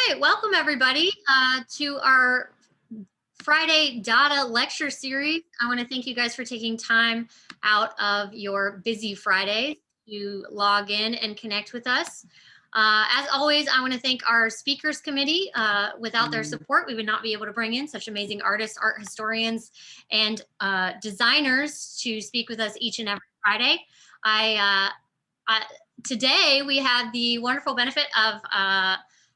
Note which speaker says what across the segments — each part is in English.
Speaker 1: right, welcome everybody to our Friday Data lecture series. I want to thank you guys for taking time out of your busy Friday to log in and connect with us. As always, I want to thank our speakers committee. Without their support, we would not be able to bring in such amazing artists, art historians, and designers to speak with us each and every Friday. Today, we have the wonderful benefit of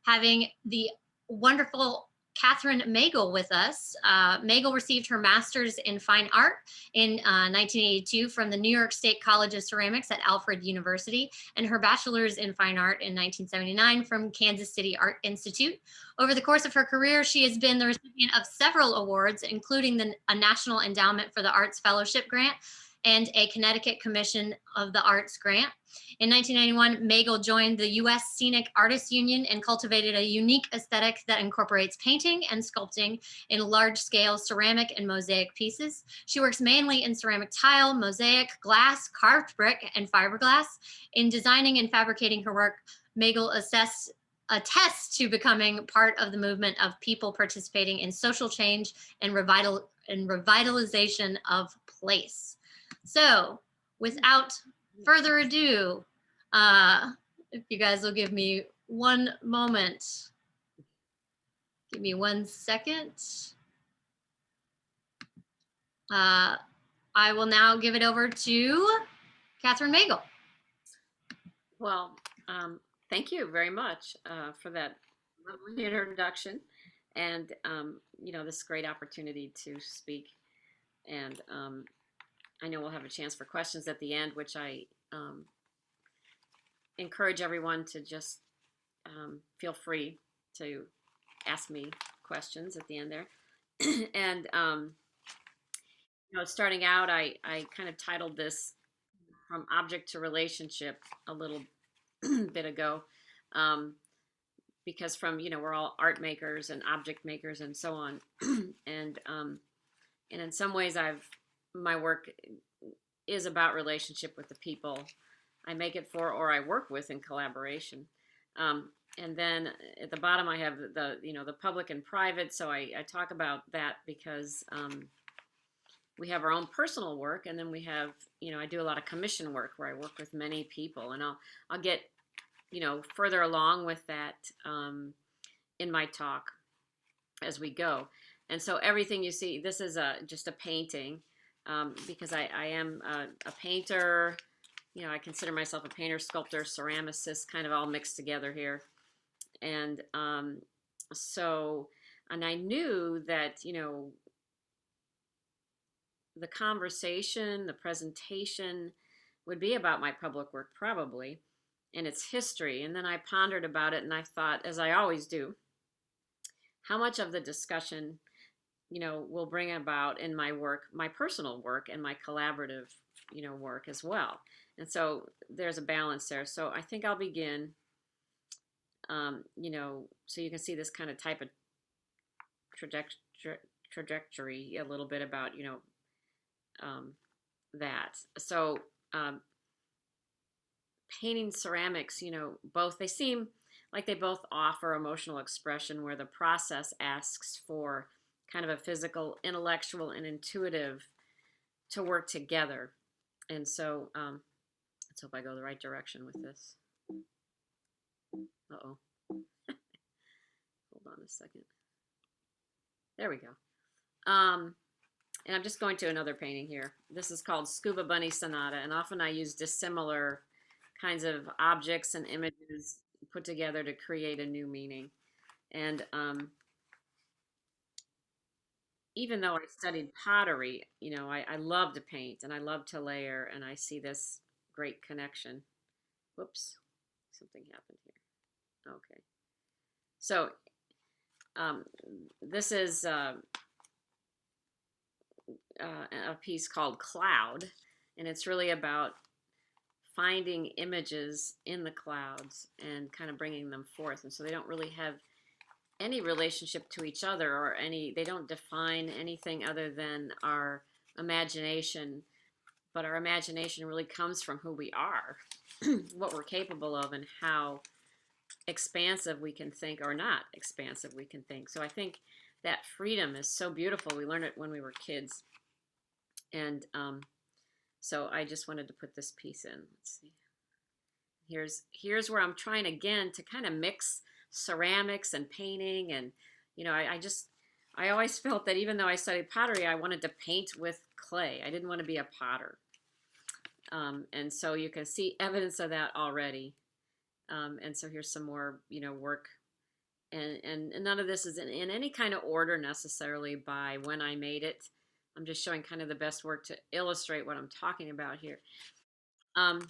Speaker 1: having the wonderful Catharine Magel with us. Magel received her master's in fine art in 1982 from the New York State College of Ceramics at Alfred University, and her bachelor's in fine art in 1979 from Kansas City Art Institute. Over the course of her career, she has been the recipient of several awards, including a National Endowment for the Arts Fellowship Grant and a Connecticut Commission of the Arts grant. In 1991, Magel joined the U.S. Scenic Artists Union and cultivated a unique aesthetic that incorporates painting and sculpting in large-scale ceramic and mosaic pieces. She works mainly in ceramic tile, mosaic, glass, carved brick, and fiberglass. In designing and fabricating her work, Magel attests to becoming part of the movement of people participating in social change and revitalization of place. So, without further ado, if you guys will give me one moment. Give me 1 second. I will now give it over to Catharine Magel.
Speaker 2: Well, thank you very much for that lovely introduction and, this great opportunity to speak. And I know we'll have a chance for questions at the end, which I encourage everyone to just feel free to ask me questions at the end there. And, starting out, I kind of titled this From Object to Relationship a little bit ago, because we're all art makers and object makers and so on. And in some ways my work is about relationship with the people I make it for or I work with in collaboration. And then at the bottom I have the public and private. So I talk about that because we have our own personal work, and then we have, I do a lot of commission work where I work with many people, and I'll get, further along with that in my talk as we go. And so everything you see, this is just a painting because I am a painter. I consider myself a painter, sculptor, ceramicist, kind of all mixed together here. And and I knew that, the conversation, the presentation would be about my public work probably and its history. And then I pondered about it and I thought, as I always do, how much of the discussion, will bring about in my work, my personal work and my collaborative, work as well. And so there's a balance there. So I think I'll begin, so you can see this kind of type of trajectory a little bit about, that. So painting ceramics, they seem like they both offer emotional expression where the process asks for kind of a physical, intellectual, and intuitive to work together. And so let's hope I go the right direction with this. Uh-oh. Hold on a second. There we go. And I'm just going to another painting here. This is called Scuba Bunny Sonata, and often I use dissimilar kinds of objects and images put together to create a new meaning. And even though I studied pottery, I love to paint and I love to layer, and I see this great connection. Whoops, something happened here. Okay. So this is a piece called Cloud, and it's really about finding images in the clouds and kind of bringing them forth. And so they don't really have any relationship to each other or they don't define anything other than our imagination, but our imagination really comes from who we are, what we're capable of, and how expansive we can think or not expansive we can think. So I think that freedom is so beautiful. We learned it when we were kids. And so I just wanted to put this piece in. Let's see. Here's where I'm trying again to kind of mix ceramics and painting. And I always felt that even though I studied pottery, I wanted to paint with clay. I didn't want to be a potter. And so you can see evidence of that already. And so here's some more, work. And none of this is in any kind of order necessarily by when I made it. I'm just showing kind of the best work to illustrate what I'm talking about here. On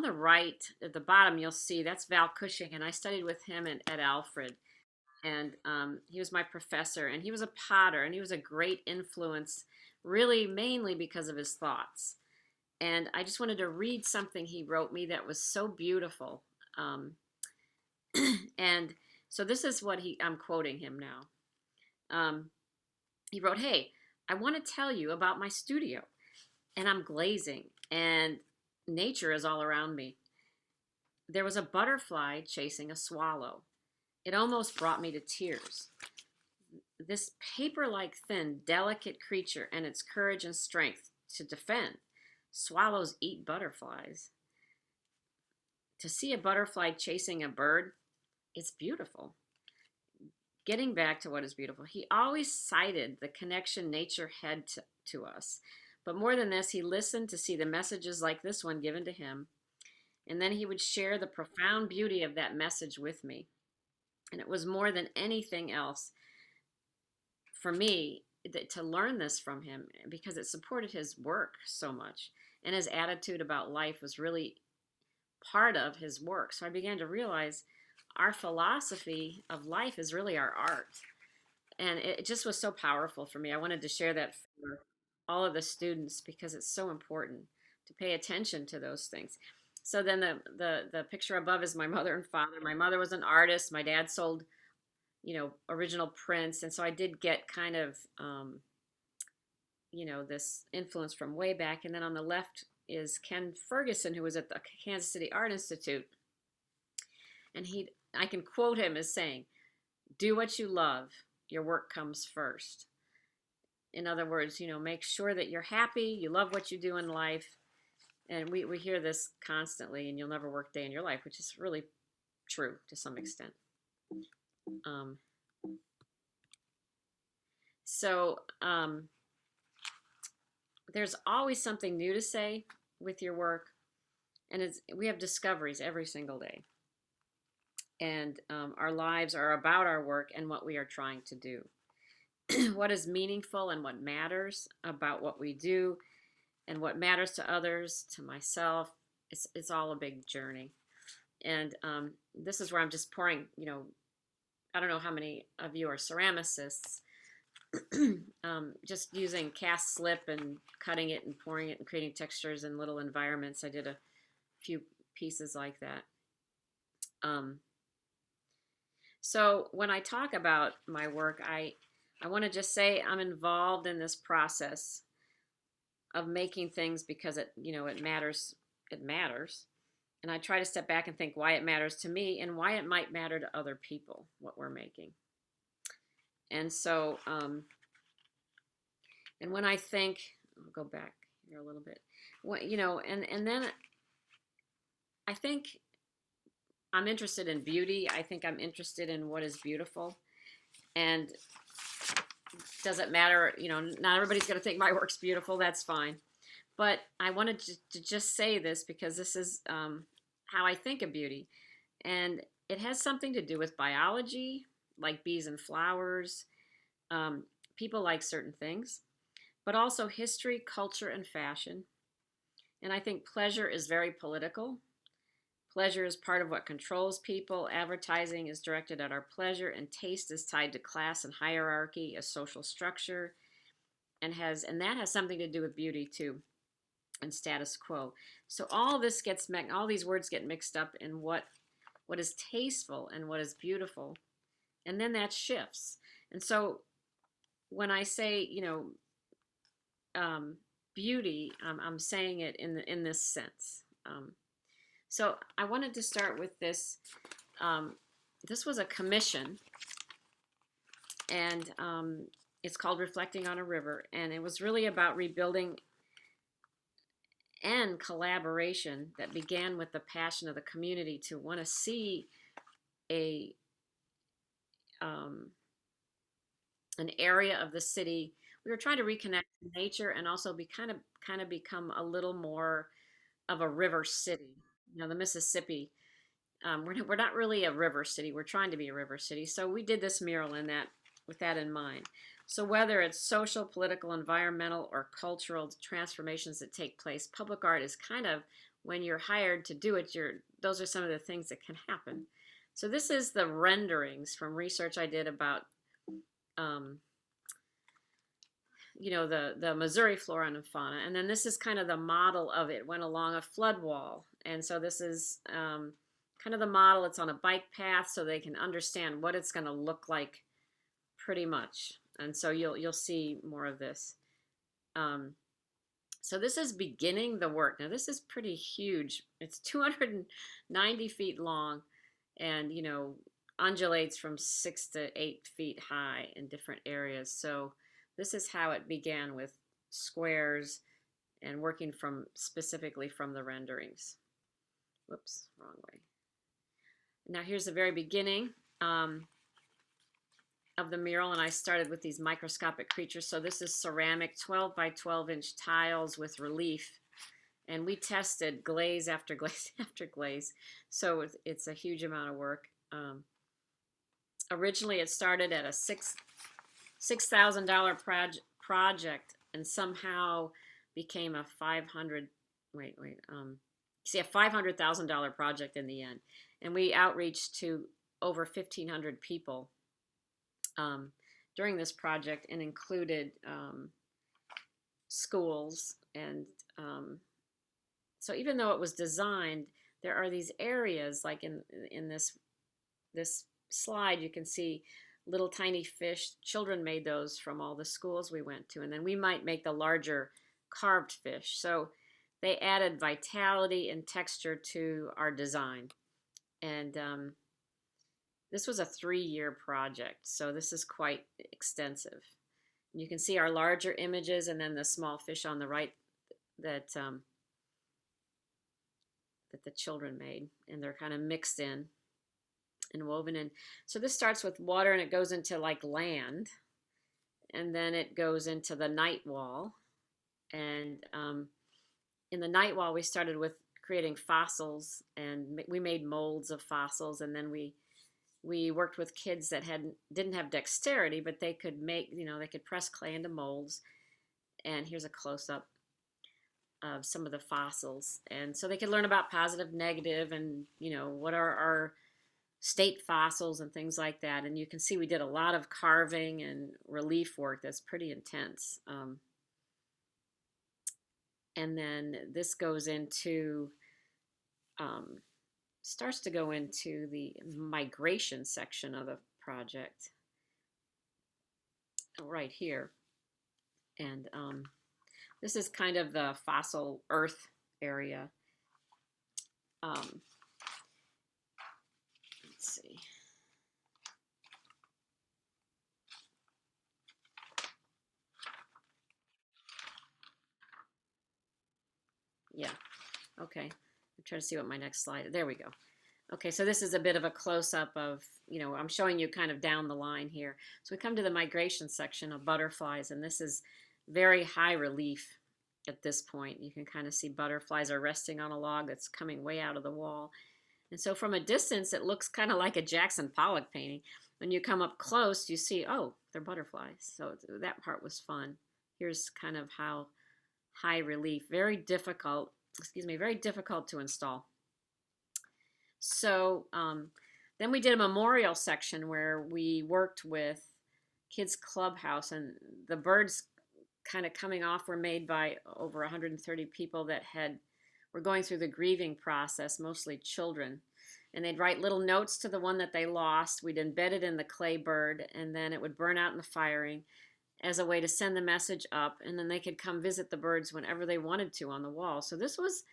Speaker 2: the right, at the bottom, you'll see that's Val Cushing, and I studied with him at Alfred. And he was my professor, and he was a potter, and he was a great influence, really mainly because of his thoughts. And I just wanted to read something he wrote me that was so beautiful. And so this is what I'm quoting him now. He wrote, "Hey, I want to tell you about my studio, and I'm glazing, and nature is all around me. There was a butterfly chasing a swallow. It almost brought me to tears. This paper-like thin, delicate creature and its courage and strength to defend. Swallows eat butterflies. To see a butterfly chasing a bird, it's beautiful." Getting back to what is beautiful, he always cited the connection nature had to us. But more than this, he listened to see the messages like this one given to him, and then he would share the profound beauty of that message with me. And it was more than anything else for me to learn this from him, because it supported his work so much. And his attitude about life was really part of his work. So I began to realize our philosophy of life is really our art. And it just was so powerful for me. I wanted to share that for all of the students because it's so important to pay attention to those things. So then the picture above is my mother and father. My mother was an artist. My dad sold, original prints. And so I did get kind of, this influence from way back. And then on the left is Ken Ferguson, who was at the Kansas City Art Institute. And I can quote him as saying, "Do what you love. Your work comes first." In other words, make sure that you're happy, you love what you do in life. And we hear this constantly, and you'll never work a day in your life, which is really true to some extent. So there's always something new to say with your work. And we have discoveries every single day. And our lives are about our work and what we are trying to do. What is meaningful and what matters about what we do, and what matters to others, to myself. It's all a big journey. And this is where I'm just pouring, I don't know how many of you are ceramicists, just using cast slip and cutting it and pouring it and creating textures in little environments. I did a few pieces like that. So when I talk about my work, I want to just say I'm involved in this process of making things because it matters. It matters. And I try to step back and think why it matters to me and why it might matter to other people, what we're making. And so, and when I think, I'll go back here a little bit, and then I think I'm interested in beauty. I think I'm interested in what is beautiful. And does it matter? Not everybody's going to think my work's beautiful. That's fine. But I wanted to just say this because this is how I think of beauty. And it has something to do with biology, like bees and flowers. People like certain things, but also history, culture, and fashion. And I think pleasure is very political. Pleasure is part of what controls people. Advertising is directed at our pleasure, and taste is tied to class and hierarchy, a social structure, and that has something to do with beauty too, and status quo. So all these words get mixed up in what is tasteful and what is beautiful, and then that shifts. And so when I say beauty, I'm saying it in this sense. So I wanted to start with this. This was a commission, and it's called Reflecting on a River, and it was really about rebuilding and collaboration that began with the passion of the community to want to see a um, an area of the city. We were trying to reconnect to nature and also be kind of become a little more of a river city. You know, the Mississippi. We're not really a river city. We're trying to be a river city. So we did this mural in that with that in mind. So whether it's social, political, environmental, or cultural transformations that take place, public art is kind of when you're hired to do it. Those are some of the things that can happen. So this is the renderings from research I did about um, the Missouri flora and fauna, and then this is kind of the model of it. Went along a flood wall, and so this is kind of the model. It's on a bike path, so they can understand what it's going to look like, pretty much. And so you'll see more of this. So this is beginning the work. Now this is pretty huge. It's 290 feet long, and undulates from 6 to 8 feet high in different areas. So this is how it began, with squares and working specifically from the renderings. Whoops, wrong way. Now here's the very beginning of the mural, and I started with these microscopic creatures. So this is ceramic 12 by 12 inch tiles with relief, and we tested glaze after glaze after glaze. So it's a huge amount of work. Originally, it started at a $6,000 project, and somehow became a $500,000 project in the end. And we outreached to over 1,500 people during this project, and included schools. And so even though it was designed, there are these areas, like in this slide, you can see little tiny fish. Children made those from all the schools we went to, and then we might make the larger carved fish. So they added vitality and texture to our design. And this was a 3-year project, so this is quite extensive. You can see our larger images, and then the small fish on the right that the children made, and they're kind of mixed in and woven in. So this starts with water, and it goes into like land, and then it goes into the night wall. And in the night wall, we started with creating fossils, and we made molds of fossils, and then we worked with kids that didn't have dexterity, but they could they could press clay into molds. And here's a close-up of some of the fossils, and so they could learn about positive, negative, and what are our state fossils and things like that. And you can see we did a lot of carving and relief work that's pretty intense. And then this goes into starts to go into the migration section of the project right here. And this is kind of the fossil earth area. Let's see. Yeah, okay. I'm trying to see what my next slide, there we go. Okay, so this is a bit of a close-up of, I'm showing you kind of down the line here. So we come to the migration section of butterflies, and this is very high relief at this point. You can kind of see butterflies are resting on a log that's coming way out of the wall. And so from a distance, it looks kind of like a Jackson Pollock painting. When you come up close, you see, oh, they're butterflies. So that part was fun. Here's kind of how high relief, very difficult to install. So then we did a memorial section where we worked with Kids Clubhouse, and the birds kind of coming off were made by over 130 people that were going through the grieving process, mostly children. And they'd write little notes to the one that they lost. We'd embed it in the clay bird, and then it would burn out in the firing as a way to send the message up, and then they could come visit the birds whenever they wanted to on the wall. So this was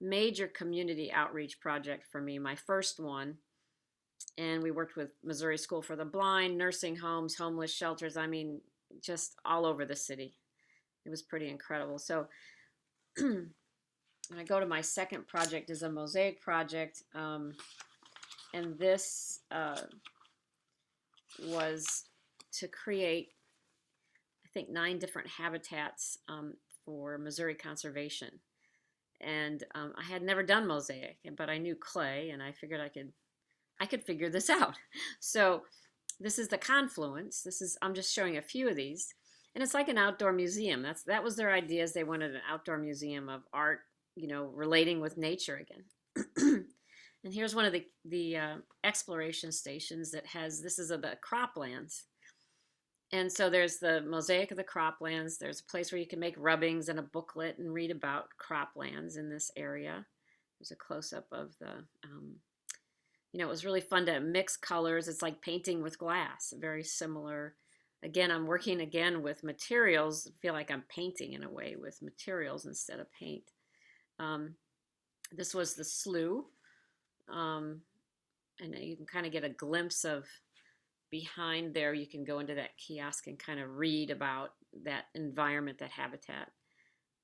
Speaker 2: major community outreach project for me, my first one. And we worked with Missouri School for the Blind, nursing homes, homeless shelters. I mean, just all over the city. It was pretty incredible. So when I go to my second project is a mosaic project. And this was to create, I think, 9 different habitats for Missouri conservation. And I had never done mosaic, but I knew clay, and I figured I could figure this out. So this is the confluence. I'm just showing a few of these, and it's like an outdoor museum. That was their ideas. They wanted an outdoor museum of art, relating with nature again. And here's one of the exploration stations that has, this is of the croplands. And so there's the mosaic of the croplands. There's a place where you can make rubbings and a booklet and read about croplands in this area. There's a close-up of the, it was really fun to mix colors. It's like painting with glass, very similar. Again, I'm working again with materials. I feel like I'm painting in a way with materials instead of paint. This was the slough. And you can kind of get a glimpse of behind there. You can go into that kiosk and kind of read about that environment, that habitat.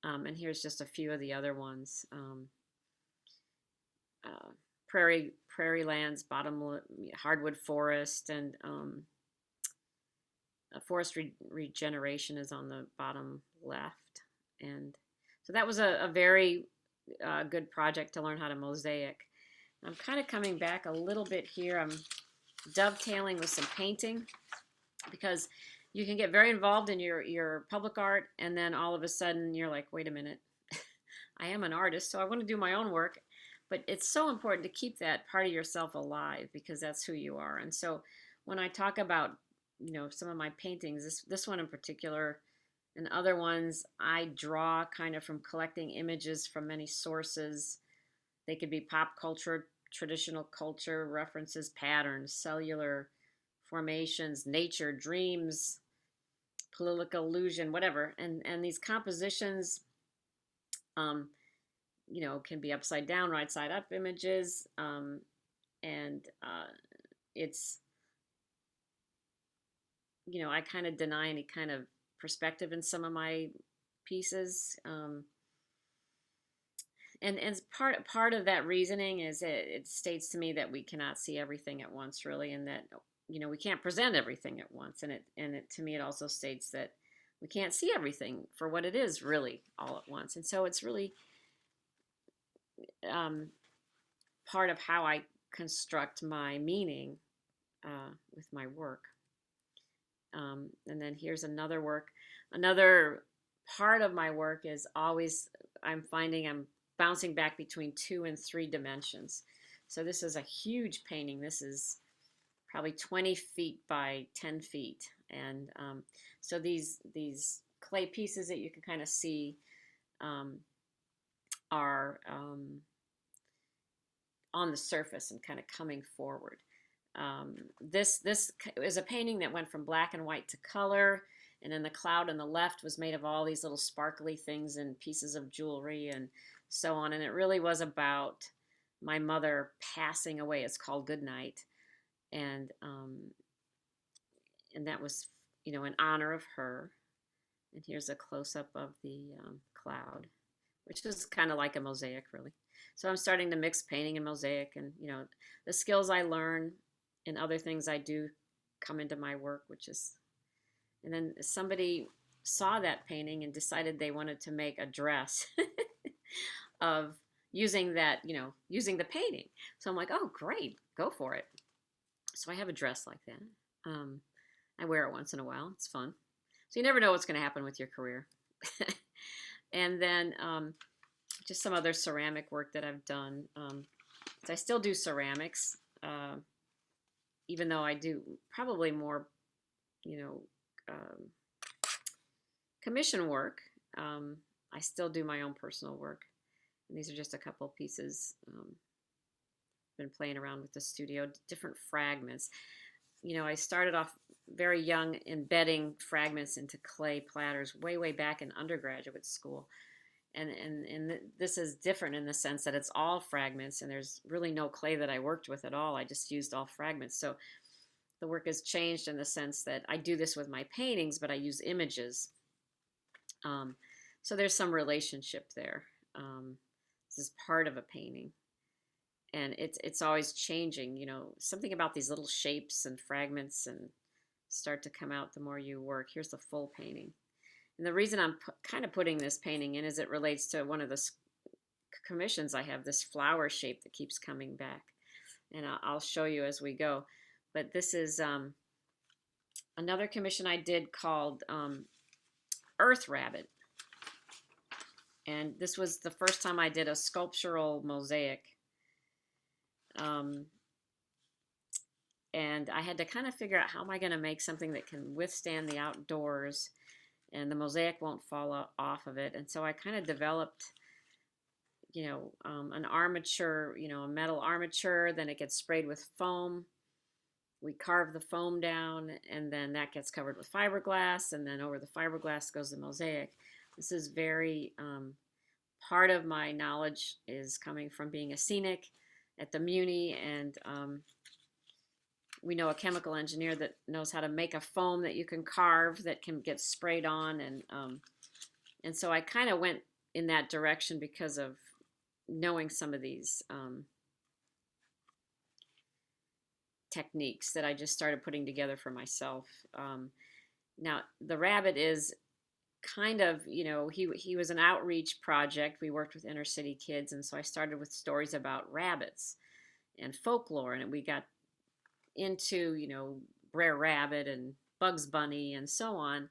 Speaker 2: And here's just a few of the other ones. Prairie lands, bottom hardwood forest, and forest regeneration is on the bottom left. And so that was a very good project to learn how to mosaic. I'm kind of coming back a little bit here. I'm dovetailing with some painting, because you can get very involved in your public art, and then all of a sudden you're like, wait a minute, I am an artist, so I want to do my own work. But it's so important to keep that part of yourself alive, because that's who you are. And so when I talk about, some of my paintings, this one in particular, and other ones, I draw kind of from collecting images from many sources. They could be pop culture, traditional culture, references, patterns, cellular formations, nature, dreams, political illusion, whatever. And these compositions, can be upside down, right side up images. It's, I kind of deny any kind of perspective in some of my pieces. And part of that reasoning is it states to me that we cannot see everything at once, really, and that we can't present everything at once. And it to me it also states that we can't see everything for what it is, really, all at once. And so it's really part of how I construct my meaning with my work. And then here's another work. Another part of my work is always I'm bouncing back between 2 and 3 dimensions. So this is a huge painting. This is probably 20 feet by 10 feet. And so these clay pieces that you can kind of see are on the surface and kind of coming forward. This is a painting that went from black and white to color, and then the cloud on the left was made of all these little sparkly things and pieces of jewelry and so on. And it really was about my mother passing away. It's called Good Night, and that was in honor of her. And here's a close-up of the cloud, which is kind of like a mosaic, really. So I'm starting to mix painting and mosaic, and the skills I learn and other things I do come into my work, and then somebody saw that painting and decided they wanted to make a dress of using the painting. So I'm like, oh, great, go for it. So I have a dress like that. I wear it once in a while. It's fun. So you never know what's going to happen with your career. And then just some other ceramic work that I've done. So I still do ceramics, even though I do probably more, commission work. I still do my own personal work. And these are just a couple pieces. Been playing around with the studio, different fragments. I started off very young embedding fragments into clay platters way back in undergraduate school. And this is different in the sense that it's all fragments, and there's really no clay that I worked with at all. I just used all fragments. So the work has changed in the sense that I do this with my paintings, but I use images. Um, so there's some relationship there. This is part of a painting, and it's always changing. You know, something about these little shapes and fragments and start to come out the more you work. Here's the full painting. And the reason I'm kind of putting this painting in is it relates to one of the commissions I have, this flower shape that keeps coming back. And I'll show you as we go. But this is another commission I did called Earth Rabbit. And this was the first time I did a sculptural mosaic. And I had to kind of figure out how am I going to make something that can withstand the outdoors and the mosaic won't fall off of it. And so I kind of developed, an armature, a metal armature, then it gets sprayed with foam. We carve the foam down, and then that gets covered with fiberglass, and then over the fiberglass goes the mosaic. This is very, part of my knowledge is coming from being a scenic at the Muni, and we know a chemical engineer that knows how to make a foam that you can carve that can get sprayed on, and so I kind of went in that direction because of knowing some of these techniques that I just started putting together for myself. Now the rabbit is kind of, he was an outreach project. We worked with inner city kids, and so I started with stories about rabbits and folklore, and we got into, Brer Rabbit and Bugs Bunny and so on,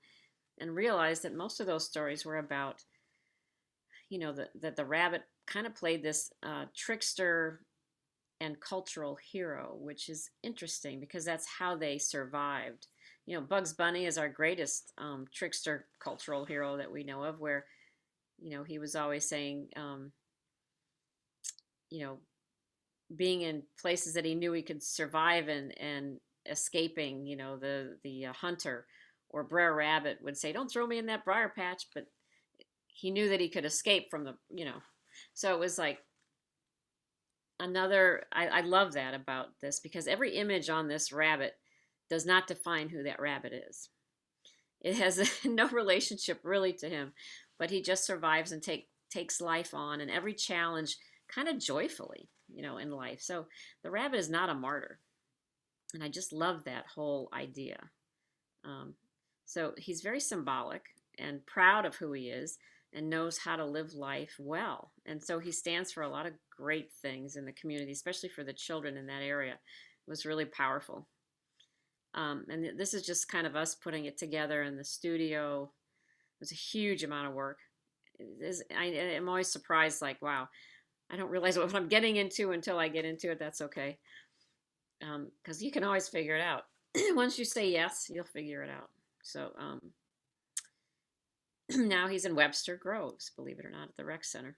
Speaker 2: and realized that most of those stories were about, that the rabbit kind of played this trickster and cultural hero, which is interesting because that's how they survived. Bugs Bunny is our greatest trickster cultural hero that we know of, where, he was always saying, being in places that he knew he could survive in and escaping, the hunter. Or Brer Rabbit would say, "Don't throw me in that briar patch," but he knew that he could escape from the. So it was like another. I love that about this because every image on this rabbit does not define who that rabbit is. It has no relationship really to him, but he just survives and takes life on, and every challenge kind of joyfully, in life. So the rabbit is not a martyr, and I just love that whole idea. So he's very symbolic and proud of who he is and knows how to live life well. And so he stands for a lot of great things in the community, especially for the children in that area. It was really powerful. And this is just kind of us putting it together in the studio. It was a huge amount of work. I'm always surprised, like, wow, I don't realize what I'm getting into until I get into it. That's okay. Because you can always figure it out. Once you say yes, you'll figure it out. So now he's in Webster Groves, believe it or not, at the rec center.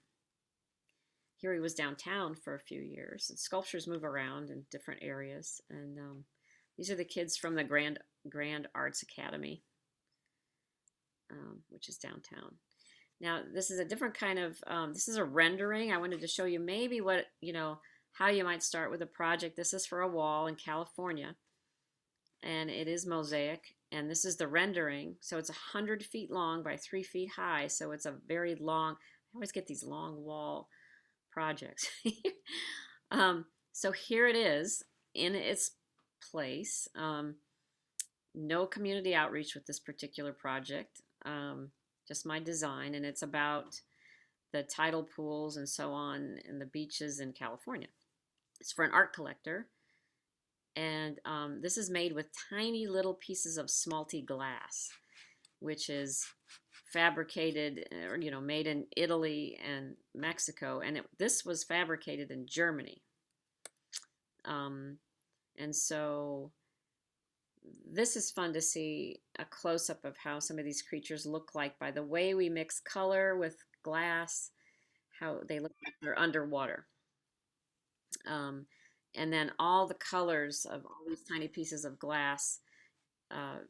Speaker 2: Here he was downtown for a few years. And sculptures move around in different areas. And these are the kids from the Grand Arts Academy, which is downtown. Now, this is a different kind of, this is a rendering. I wanted to show you maybe what, how you might start with a project. This is for a wall in California, and it is mosaic. And this is the rendering. So it's 100 feet long by 3 feet high. So it's a very long, I always get these long wall projects. So here it is in its place. No community outreach with this particular project. Just my design, and it's about the tidal pools and so on and the beaches in California. It's for an art collector, and this is made with tiny little pieces of smalty glass, which is fabricated, or made in Italy and Mexico, and this was fabricated in Germany. And so this is fun to see a close-up of how some of these creatures look like by the way we mix color with glass, how they look like they're underwater. And then all the colors of all these tiny pieces of glass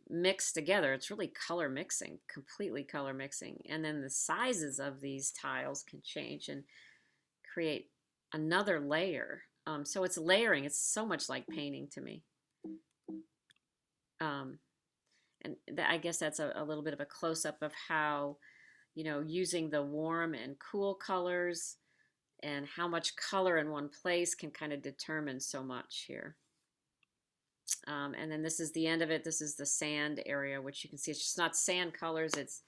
Speaker 2: mixed together. It's really color mixing, completely color mixing. And then the sizes of these tiles can change and create another layer. So it's layering. It's so much like painting to me. Um, and I guess that's a little bit of a close-up of how, using the warm and cool colors and how much color in one place can kind of determine so much here. And then this is the end of it. This is the sand area, which you can see it's just not sand colors. It's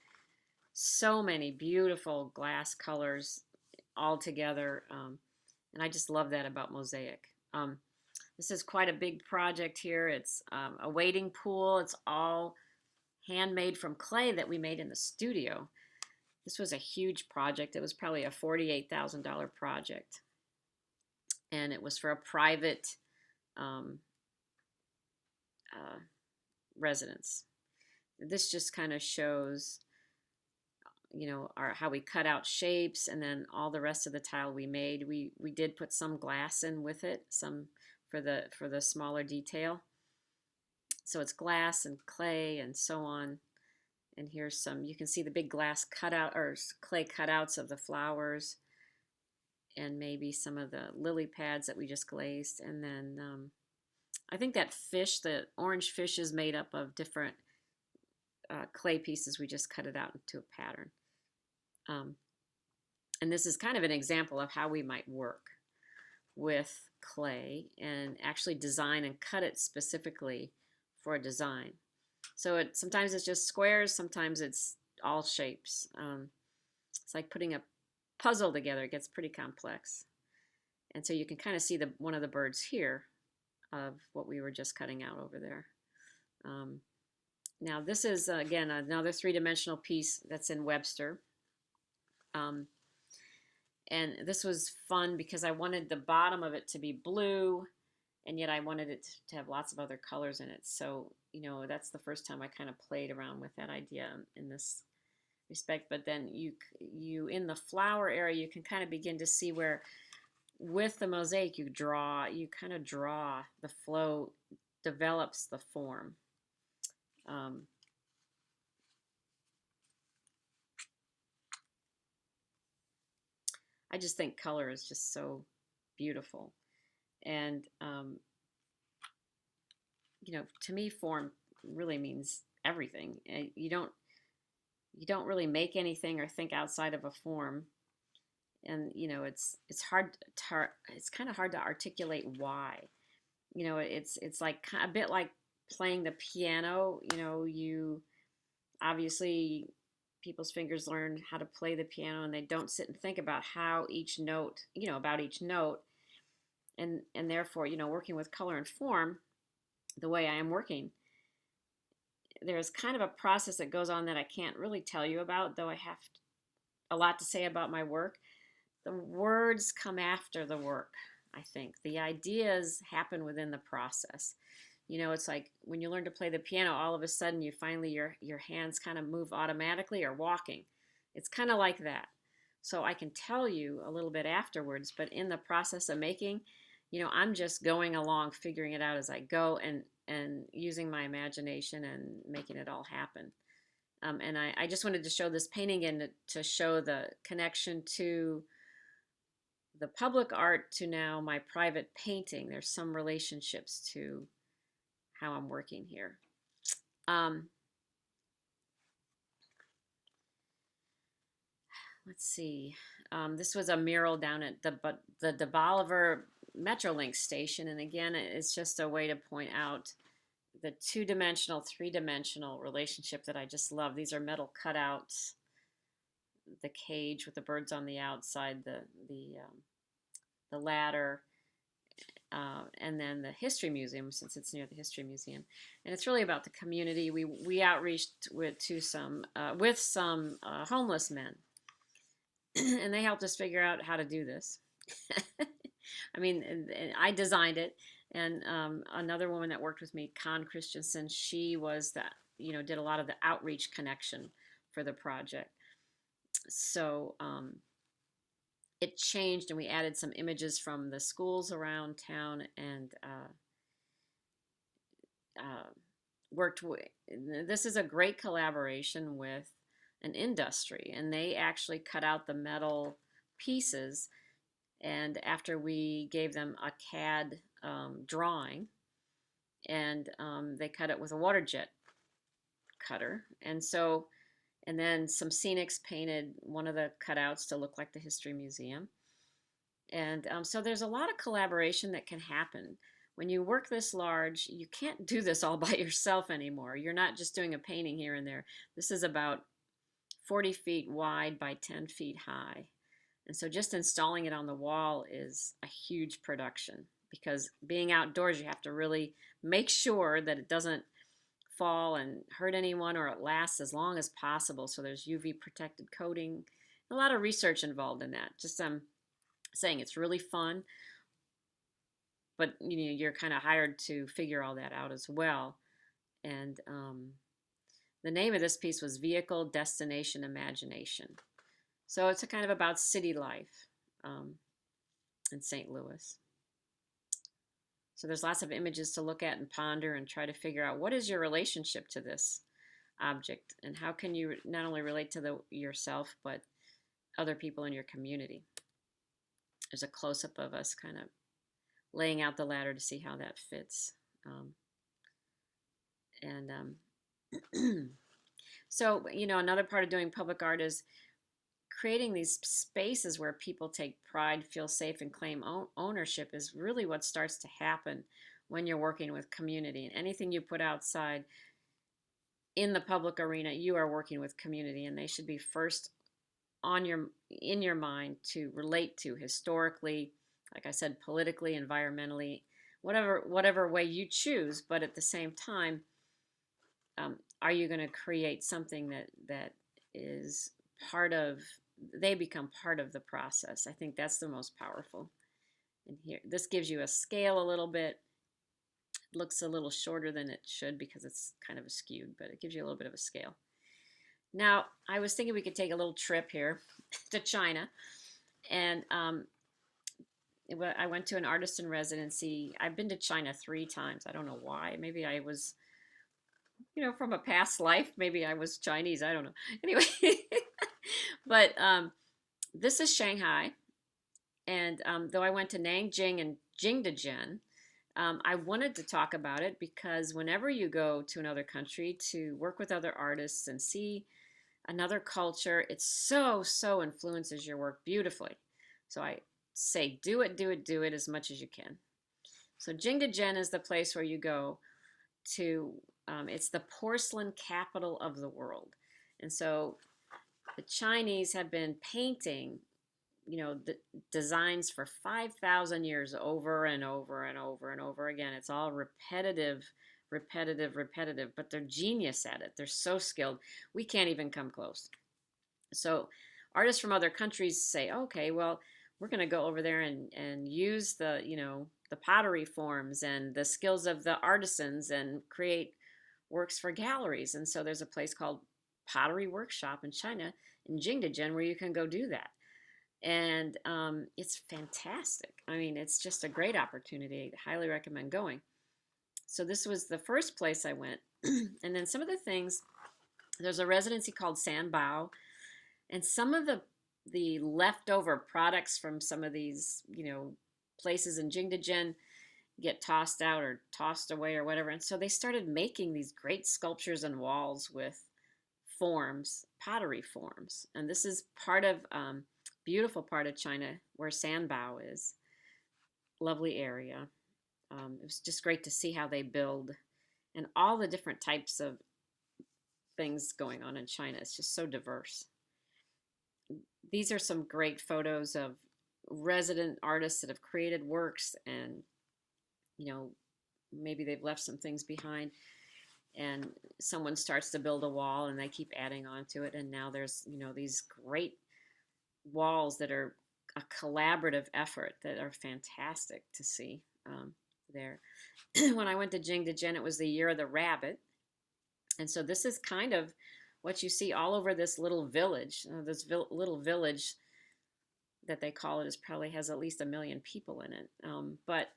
Speaker 2: so many beautiful glass colors all together. And I just love that about mosaic. This is quite a big project here. It's a wading pool. It's all handmade from clay that we made in the studio. This was a huge project. It was probably a $48,000 project. And it was for a private residence. This just kind of shows, how we cut out shapes, and then all the rest of the tile we made. We did put some glass in with it, some for the smaller detail. So it's glass and clay and so on. And here's some, you can see the big glass cutout or clay cutouts of the flowers, and maybe some of the lily pads that we just glazed. And then I think that fish, the orange fish, is made up of different clay pieces. We just cut it out into a pattern. And this is kind of an example of how we might work with clay and actually design and cut it specifically for a design. So sometimes it's just squares, sometimes it's all shapes. It's like putting a puzzle together. It gets pretty complex. And so you can kind of see one of the birds here of what we were just cutting out over there. Now this is, again, another three-dimensional piece that's in Webster. And this was fun because I wanted the bottom of it to be blue, and yet I wanted it to have lots of other colors in it. So, that's the first time I kind of played around with that idea in this respect. But then you in the flower area, you can kind of begin to see where with the mosaic you kind of draw, the flow develops the form. I just think color is just so beautiful. And, to me, form really means everything. You don't really make anything or think outside of a form. And, it's kind of hard to articulate why. It's like a bit like playing the piano. You obviously, people's fingers learn how to play the piano, and they don't sit and think about how each note, about each note. And therefore, working with color and form the way I am working, there's kind of a process that goes on that I can't really tell you about, though I have a lot to say about my work. The words come after the work, I think. The ideas happen within the process. It's like when you learn to play the piano, all of a sudden you finally, your hands kind of move automatically, or walking. It's kind of like that. So I can tell you a little bit afterwards, but in the process of making, I'm just going along, figuring it out as I go, and using my imagination and making it all happen. And I just wanted to show this painting and to show the connection to the public art to now my private painting. There's some relationships to how I'm working here. Let's see. This was a mural down at the De Bolivar Metrolink station, and again, it's just a way to point out the two-dimensional, three-dimensional relationship that I just love. These are metal cutouts. The cage with the birds on the outside, the ladder, and then the History Museum, since it's near the History Museum. And it's really about the community. We outreached with some homeless men, and they helped us figure out how to do this. I mean, and I designed it, and another woman that worked with me, Con Christensen, she was that, did a lot of the outreach connection for the project. So it changed, and we added some images from the schools around town, and worked with, this is a great collaboration with an industry, and they actually cut out the metal pieces. And after we gave them a CAD drawing, and they cut it with a water jet cutter. And then some scenics painted one of the cutouts to look like the History Museum. And so there's a lot of collaboration that can happen. When you work this large, you can't do this all by yourself anymore. You're not just doing a painting here and there. This is about 40 feet wide by 10 feet high. And so just installing it on the wall is a huge production, because being outdoors, you have to really make sure that it doesn't fall and hurt anyone, or it lasts as long as possible. So there's UV protected coating, a lot of research involved in that. Just saying it's really fun, but you're kind of hired to figure all that out as well. And the name of this piece was Vehicle Destination Imagination. So it's a kind of about city life in St. Louis. So there's lots of images to look at and ponder and try to figure out, what is your relationship to this object, and how can you not only relate to yourself, but other people in your community. There's a close-up of us kind of laying out the ladder to see how that fits. So, another part of doing public art is creating these spaces where people take pride, feel safe, and claim ownership is really what starts to happen when you're working with community. And anything you put outside in the public arena, you are working with community, and they should be first in your mind to relate to historically, like I said, politically, environmentally, whatever way you choose. But at the same time, are you going to create something that is they become part of the process? I think that's the most powerful. And here, this gives you a scale a little bit. It looks a little shorter than it should because it's kind of skewed, but it gives you a little bit of a scale. Now, I was thinking we could take a little trip here to China. And I went to an artist in residency. I've been to China 3 times. I don't know why. Maybe I was, from a past life. Maybe I was Chinese. I don't know. Anyway, but this is Shanghai. And though I went to Nanjing and Jingdezhen, I wanted to talk about it because whenever you go to another country to work with other artists and see another culture, it so influences your work beautifully. So I say do it as much as you can. So Jingdezhen is the place where you go to, it's the porcelain capital of the world. And so the Chinese have been painting, the designs for 5,000 years over and over and over and over again. It's all repetitive, but they're genius at it. They're so skilled. We can't even come close. So artists from other countries say, okay, well, we're going to go over there and use the pottery forms and the skills of the artisans and create works for galleries. And so there's a place called Pottery Workshop in China, in Jingdezhen, where you can go do that. And it's fantastic. I mean, it's just a great opportunity. I highly recommend going. So this was the first place I went. And then some of the things, there's a residency called Sanbao, and some of the leftover products from some of these, places in Jingdezhen get tossed out or tossed away or whatever. And so they started making these great sculptures and walls with forms, pottery forms. And this is part of, beautiful part of China where Sanbao is. Lovely area. It was just great to see how they build and all the different types of things going on in China. It's just so diverse. These are some great photos of resident artists that have created works, and maybe they've left some things behind, and someone starts to build a wall and they keep adding on to it, and now there's these great walls that are a collaborative effort that are fantastic to see there. When I went to Jingdezhen, it was the year of the rabbit, and so this is kind of what you see all over this little village. This little village that they call it probably has at least 1 million people in it, but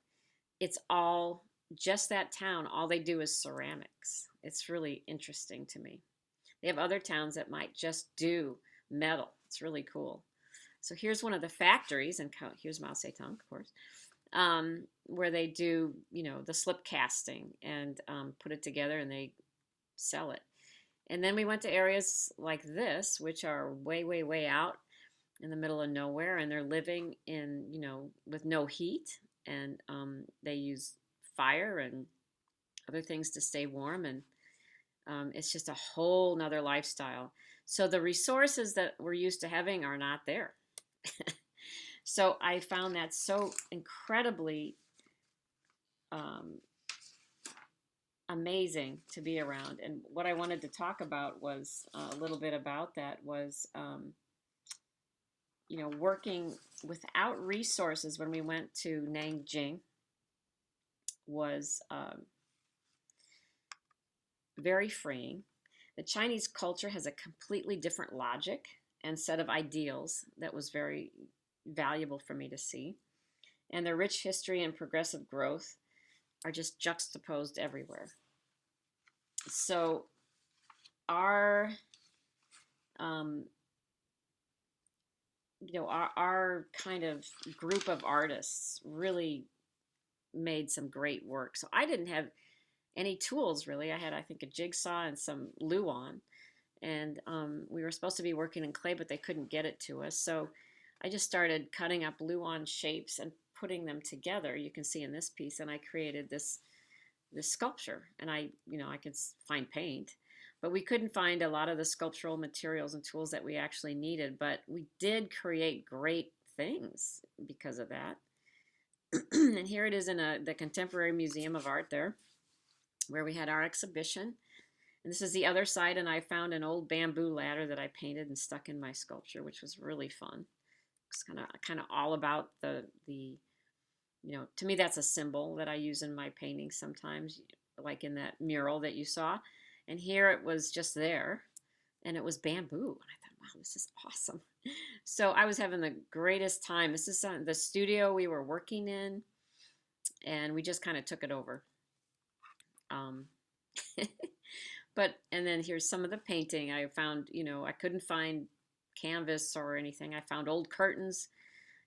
Speaker 2: it's all just that town, all they do is ceramics. It's really interesting to me. They have other towns that might just do metal. It's really cool. So here's one of the factories, and here's Mao Zedong, of course, where they do, the slip casting and put it together and they sell it. And then we went to areas like this, which are way, way, way out in the middle of nowhere, and they're living in, with no heat, and they use fire and other things to stay warm, and it's just a whole nother lifestyle. So the resources that we're used to having are not there. So I found that so incredibly amazing to be around. And what I wanted to talk about was a little bit about that was, working without resources when we went to Nanjing was very freeing. The Chinese culture has a completely different logic and set of ideals that was very valuable for me to see. And their rich history and progressive growth are just juxtaposed everywhere. So our our kind of group of artists really made some great work. So I didn't have any tools really. I had, I think, a jigsaw and some luan, and we were supposed to be working in clay, but they couldn't get it to us. So I just started cutting up luan shapes and putting them together. You can see in this piece, and I created this sculpture. And I could find paint, but we couldn't find a lot of the sculptural materials and tools that we actually needed. But we did create great things because of that. And here it is in the Contemporary Museum of Art there, where we had our exhibition. And this is the other side, and I found an old bamboo ladder that I painted and stuck in my sculpture, which was really fun. It's kind of all about the to me, that's a symbol that I use in my paintings sometimes, like in that mural that you saw. And here it was just there, and it was bamboo. And I thought, wow, this is awesome. So I was having the greatest time. This is the studio we were working in, and we just kind of took it over. And then here's some of the painting I found. I couldn't find canvas or anything. I found old curtains,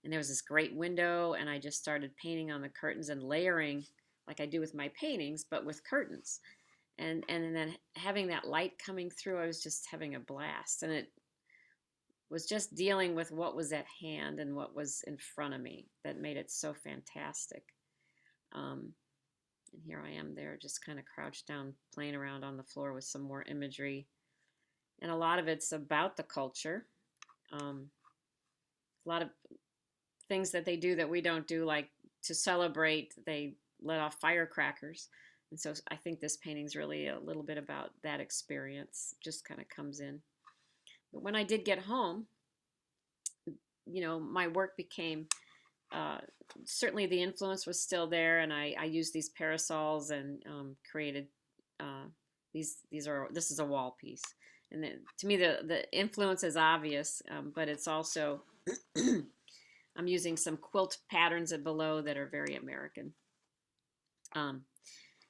Speaker 2: and there was this great window, and I just started painting on the curtains and layering like I do with my paintings, but with curtains. And then having that light coming through, I was just having a blast. And it was just dealing with what was at hand and what was in front of me that made it so fantastic. And here I am there, just kind of crouched down, playing around on the floor with some more imagery. And a lot of it's about the culture. A lot of things that they do that we don't do, like to celebrate, they let off firecrackers. And so I think this painting's really a little bit about that experience, just kind of comes in. But when I did get home, my work became, certainly the influence was still there, and I used these parasols and created this is a wall piece. And then, to me, the influence is obvious, but it's also, I'm using some quilt patterns below that are very American.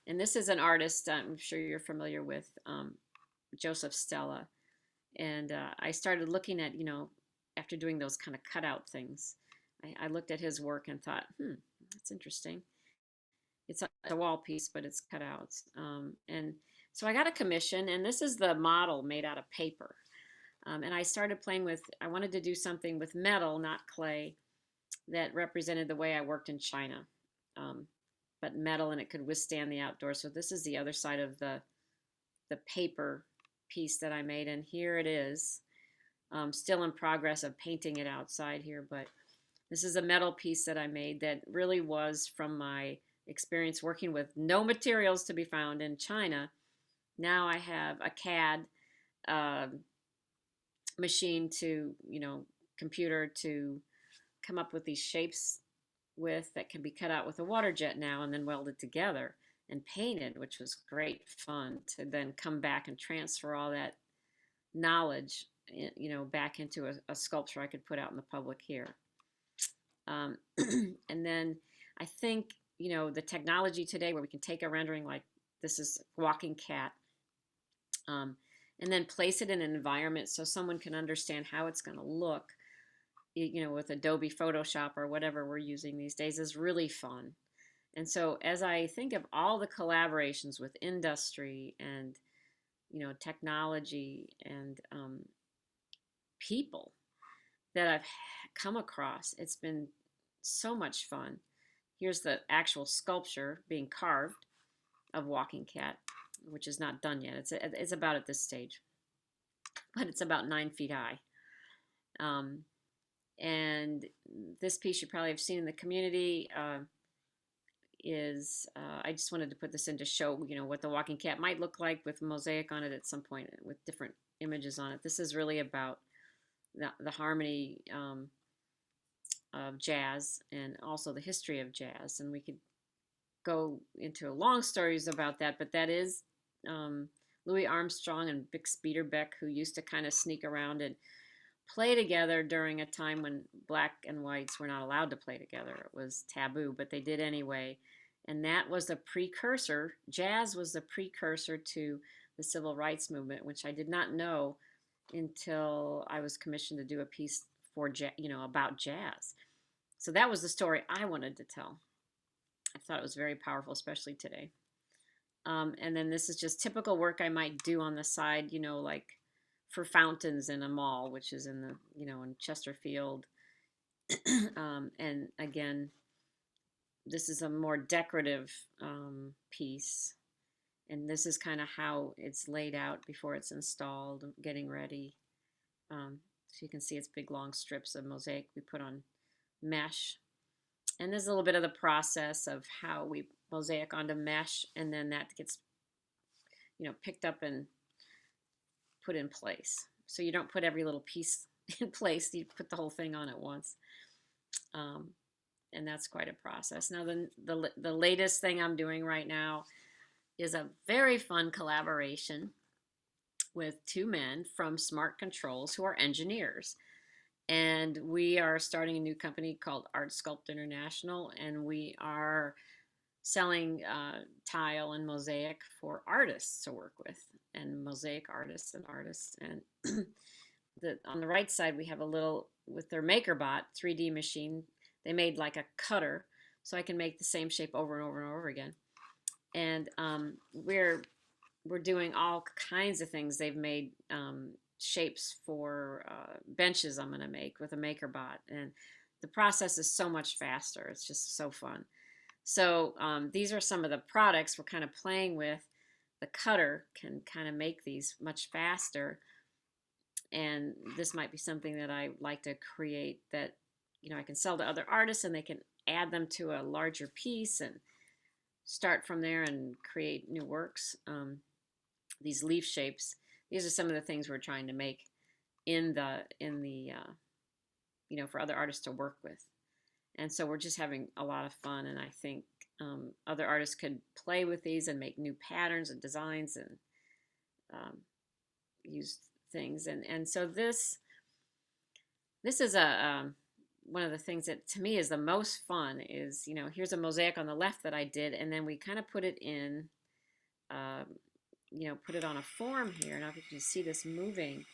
Speaker 2: And this is an artist I'm sure you're familiar with, Joseph Stella. And I started looking at, after doing those kind of cutout things, I looked at his work and thought, that's interesting. It's a wall piece, but it's cutouts. And so I got a commission, and this is the model made out of paper. And I started playing with, I wanted to do something with metal, not clay, that represented the way I worked in China. But metal, and it could withstand the outdoors. So this is the other side of the paper piece that I made, and here it is, still in progress of painting it outside here, but this is a metal piece that I made that really was from my experience working with no materials to be found in China. Now I have a CAD machine to, computer to come up with these shapes with that can be cut out with a water jet now and then welded together and painted, which was great fun to then come back and transfer all that knowledge, back into a sculpture I could put out in the public here. And then I think the technology today where we can take a rendering like this is walking cat, um, and then place it in an environment so someone can understand how it's going to look, with Adobe Photoshop or whatever we're using these days is really fun. And so as I think of all the collaborations with industry and, technology and people that I've come across, it's been so much fun. Here's the actual sculpture being carved of Walking Cat, which is not done yet. It's about at this stage, but it's about 9 feet high. Um, and this piece you probably have seen in the community is I just wanted to put this in to show what the Walking Cat might look like with mosaic on it at some point with different images on it. This is really about the harmony of jazz and also the history of jazz, and we could go into long stories about that, but that is Louis Armstrong and Bix Beiderbecke, who used to kind of sneak around and play together during a time when black and whites were not allowed to play together. It was taboo, but they did anyway. And that was the precursor, jazz was the precursor to the civil rights movement, which I did not know until I was commissioned to do a piece for about jazz. So that was the story I wanted to tell. I thought it was very powerful, especially today. And then this is just typical work I might do on the side, like for fountains in a mall, which is in in Chesterfield. And again, this is a more decorative piece. And this is kind of how it's laid out before it's installed, getting ready. So you can see it's big long strips of mosaic we put on mesh. And there's a little bit of the process of how we mosaic onto mesh, and then that gets, picked up and put in place. So you don't put every little piece in place, you put the whole thing on at once. And that's quite a process. Now, the latest thing I'm doing right now is a very fun collaboration with two men from Smart Controls who are engineers. And we are starting a new company called Art Sculpt International, and we are selling tile and mosaic for artists to work with, and mosaic artists and artists. And on the right side, we have a little, with their MakerBot 3D machine, they made like a cutter, so I can make the same shape over and over and over again. And we're doing all kinds of things. They've made shapes for benches I'm going to make with a MakerBot, and the process is so much faster. It's just so fun. So these are some of the products we're kind of playing with. The cutter can kind of make these much faster, and this might be something that I like to create that I can sell to other artists, and they can add them to a larger piece and start from there and create new works. These leaf shapes, these are some of the things we're trying to make in the for other artists to work with. And so we're just having a lot of fun, and I think other artists could play with these and make new patterns and designs and use things. And so this is a one of the things that to me is the most fun is, here's a mosaic on the left that I did, and then we kind of put it in, put it on a form here. Now if you can see this moving,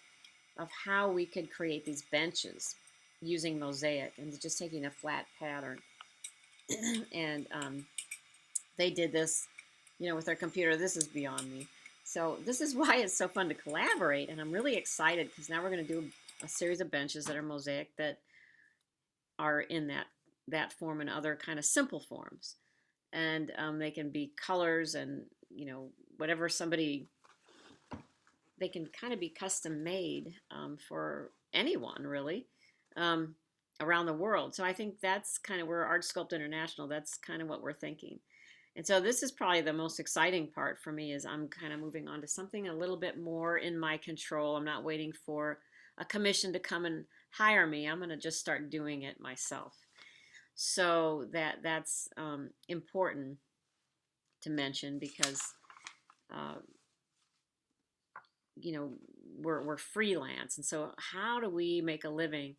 Speaker 2: of how we could create these benches using mosaic and just taking a flat pattern. And they did this, with their computer. This is beyond me. So this is why it's so fun to collaborate, and I'm really excited because now we're going to do a series of benches that are mosaic that are in that form and other kind of simple forms. And they can be colors and, whatever somebody, they can kind of be custom made for anyone really around the world. So I think that's kind of where Art Sculpt International, that's kind of what we're thinking. And so this is probably the most exciting part for me is I'm kind of moving on to something a little bit more in my control. I'm not waiting for a commission to come and hire me. I'm going to just start doing it myself. So that's important to mention because we're freelance, and so how do we make a living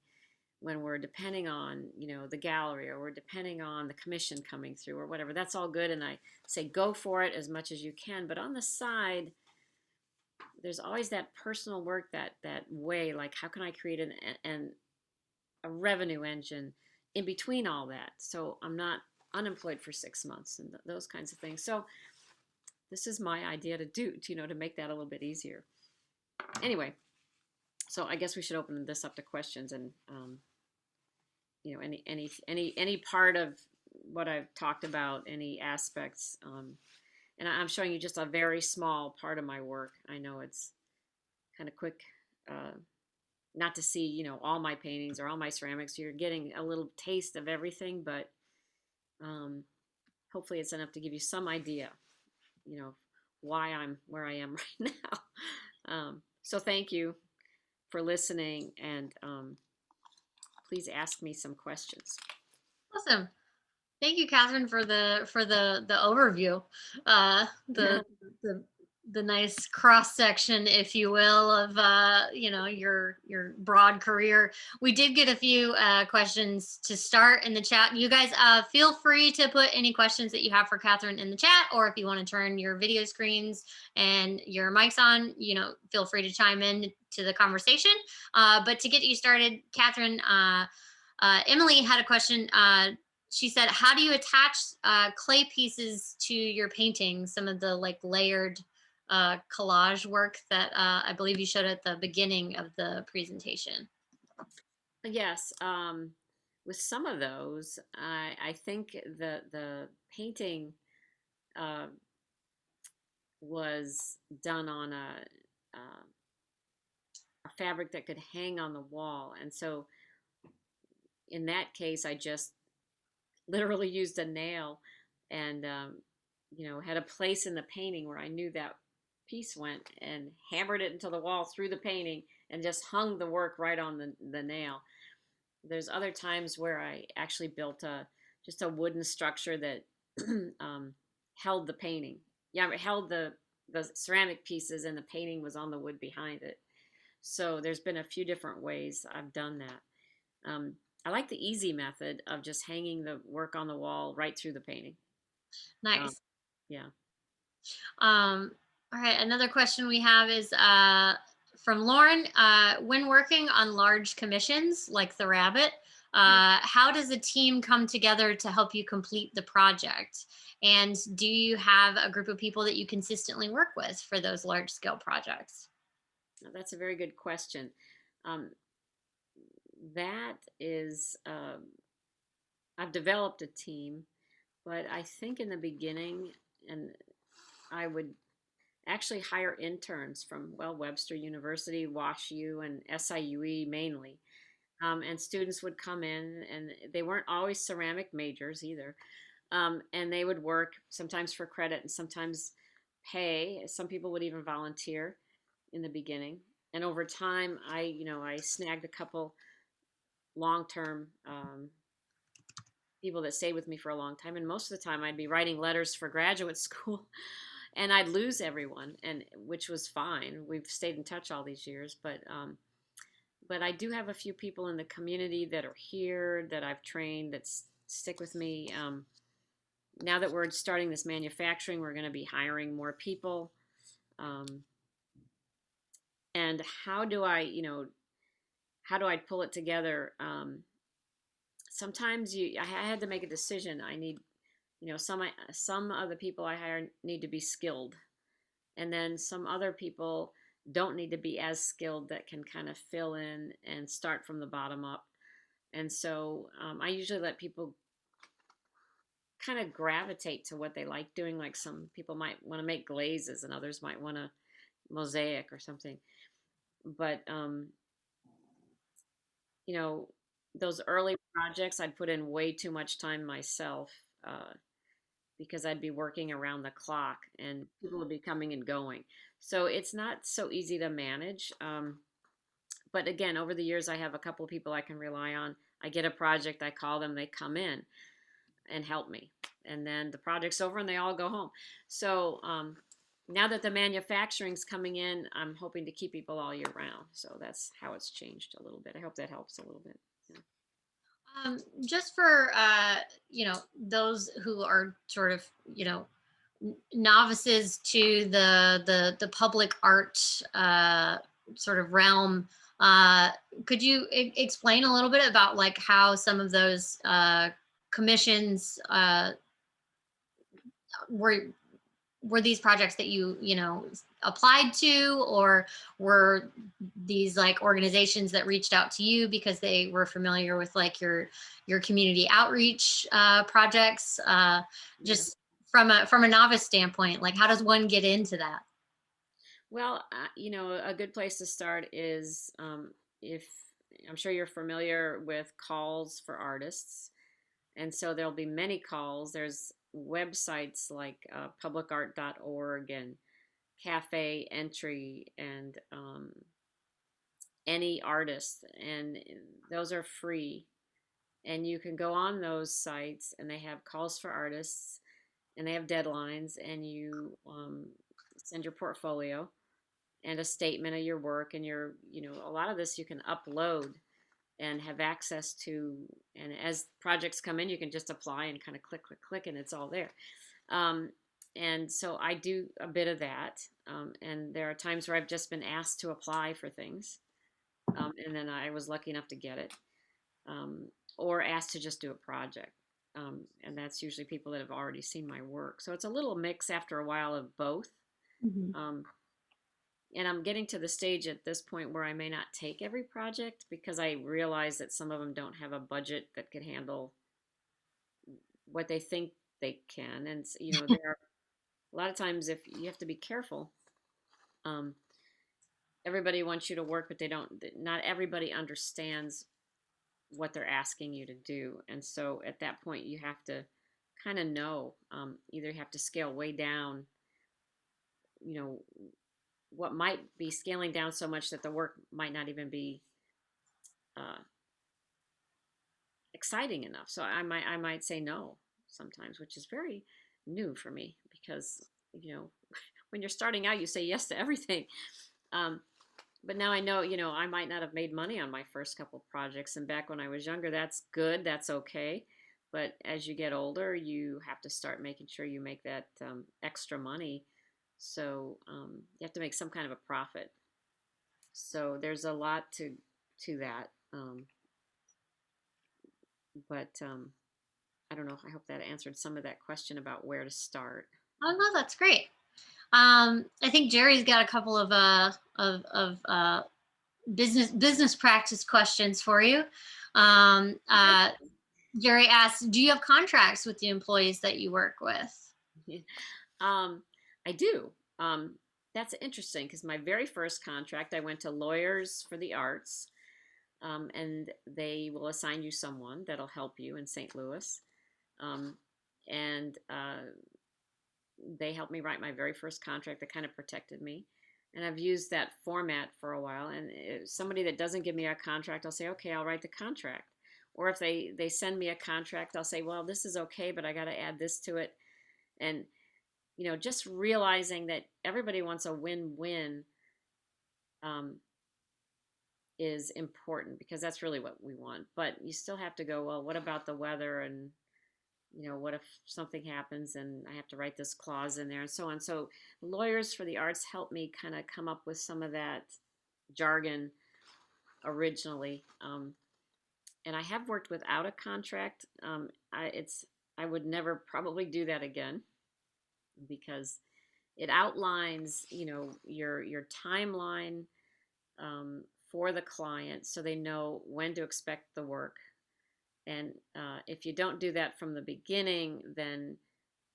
Speaker 2: when we're depending on, the gallery, or we're depending on the commission coming through or whatever, that's all good. And I say go for it as much as you can. But on the side, there's always that personal work, that way, like how can I create a revenue engine in between all that, so I'm not unemployed for 6 months and those kinds of things. So this is my idea to make that a little bit easier. Anyway, so I guess we should open this up to questions, and any part of what I've talked about, any aspects. And I'm showing you just a very small part of my work. I know it's kind of quick, not to see, all my paintings or all my ceramics. You're getting a little taste of everything, but hopefully it's enough to give you some idea, why I'm where I am right now. So thank you for listening, and please ask me some questions.
Speaker 1: Awesome. Thank you, Catherine, for the overview. The the the nice cross section, if you will, of your broad career. We did get a few questions to start in the chat. You guys feel free to put any questions that you have for Catherine in the chat, or if you want to turn your video screens and your mics on, feel free to chime in to the conversation. But to get you started, Catherine, Emily had a question. She said, how do you attach clay pieces to your painting? Some of the layered collage work that I believe you showed at the beginning of the presentation.
Speaker 2: Yes, with some of those, I think the painting was done on a fabric that could hang on the wall, and so in that case, I just literally used a nail and had a place in the painting where I knew that piece went, and hammered it into the wall through the painting and just hung the work right on the nail. There's other times where I actually built just a wooden structure that held the painting. Yeah, it held the ceramic pieces, and the painting was on the wood behind it. So there's been a few different ways I've done that. I like the easy method of just hanging the work on the wall right through the painting.
Speaker 1: Nice.
Speaker 2: Yeah.
Speaker 1: All right. Another question we have is from Lauren. When working on large commissions like the Rabbit, how does a team come together to help you complete the project? And do you have a group of people that you consistently work with for those large scale projects?
Speaker 2: That's a very good question. That is, I've developed a team, but I think in the beginning, and I would actually hire interns from, Webster University, WashU, and SIUE mainly. And students would come in, and they weren't always ceramic majors either. And they would work sometimes for credit and sometimes pay. Some people would even volunteer in the beginning. And over time, I snagged a couple long-term people that stayed with me for a long time. And most of the time, I'd be writing letters for graduate school, and I'd lose everyone, and which was fine. We've stayed in touch all these years, but I do have a few people in the community that are here that I've trained that stick with me. Now that we're starting this manufacturing, we're going to be hiring more people. And how do I pull it together? Sometimes I had to make a decision. I need, some of the people I hire need to be skilled, and then some other people don't need to be as skilled, that can kind of fill in and start from the bottom up. And so I usually let people kind of gravitate to what they like doing. Like some people might want to make glazes, and others might want to mosaic or something. But those early projects, I'd put in way too much time myself, because I'd be working around the clock and people would be coming and going. So it's not so easy to manage. But again, over the years, I have a couple of people I can rely on. I get a project, I call them, they come in and help me. And then the project's over and they all go home. So now that the manufacturing's coming in, I'm hoping to keep people all year round. So that's how it's changed a little bit. I hope that helps a little bit. Yeah.
Speaker 1: Just for those who are sort of novices to the public art sort of realm, uh, could you explain a little bit about like how some of those commissions were were these projects that you applied to, or were these like organizations that reached out to you because they were familiar with like your community outreach projects,
Speaker 2: Yeah.
Speaker 1: just from a novice standpoint, like how does one get into that?
Speaker 2: Well, a good place to start is if I'm sure you're familiar with calls for artists. And so there'll be many calls. There's websites like publicart.org and Cafe Entry and Any Artist, and those are free. And you can go on those sites, and they have calls for artists, and they have deadlines, and you send your portfolio and a statement of your work, and a lot of this you can upload and have access to. And as projects come in, you can just apply and kind of click, click, click, and it's all there. Um, and so I do a bit of that. And there are times where I've just been asked to apply for things, and then I was lucky enough to get it, um, or asked to just do a project. And that's usually people that have already seen my work. So it's a little mix after a while of both.
Speaker 1: Mhm.
Speaker 2: Um, and I'm getting to the stage at this point where I may not take every project because I realize that some of them don't have a budget that could handle what they think they can. And there are a lot of times if you have to be careful. Um, Everybody wants you to work, but they don't. Not everybody understands what they're asking you to do, and so at that point you have to kind of know. Either you have to scale way down, you know, what might be scaling down so much that the work might not even be uh, exciting enough. So I might say no sometimes, which is very new for me because you know when you're starting out, you say yes to everything. Um, but now I know, I might not have made money on my first couple projects. And back when I was younger, that's good, that's okay. But as you get older, you have to start making sure you make that extra money. So you have to make some kind of a profit. So there's a lot to that. But I don't know. I hope that answered some of that question about where to start.
Speaker 1: Oh no, that's great. I think Jerry's got a couple of business practice questions for you. Um,
Speaker 2: Okay.
Speaker 1: uh, Jerry asks, do you have contracts with the employees that you work with?
Speaker 2: um, I do. That's interesting because my very first contract, I went to Lawyers for the Arts, and they will assign you someone that'll help you in St. Louis. Um, and they helped me write my very first contract that kind of protected me. And I've used that format for a while. And if somebody that doesn't give me a contract, I'll say, okay, I'll write the contract. Or if they send me a contract, I'll say, well, this is okay, but I got to add this to it. And just realizing that everybody wants a win-win um, is important because that's really what we want. But you still have to go, well, what about the weather? And, what if something happens and I have to write this clause in there and so on. So Lawyers for the Arts helped me kind of come up with some of that jargon originally. And I have worked without a contract. I would never probably do that again because it outlines, your timeline for the client so they know when to expect the work. And if you don't do that from the beginning, then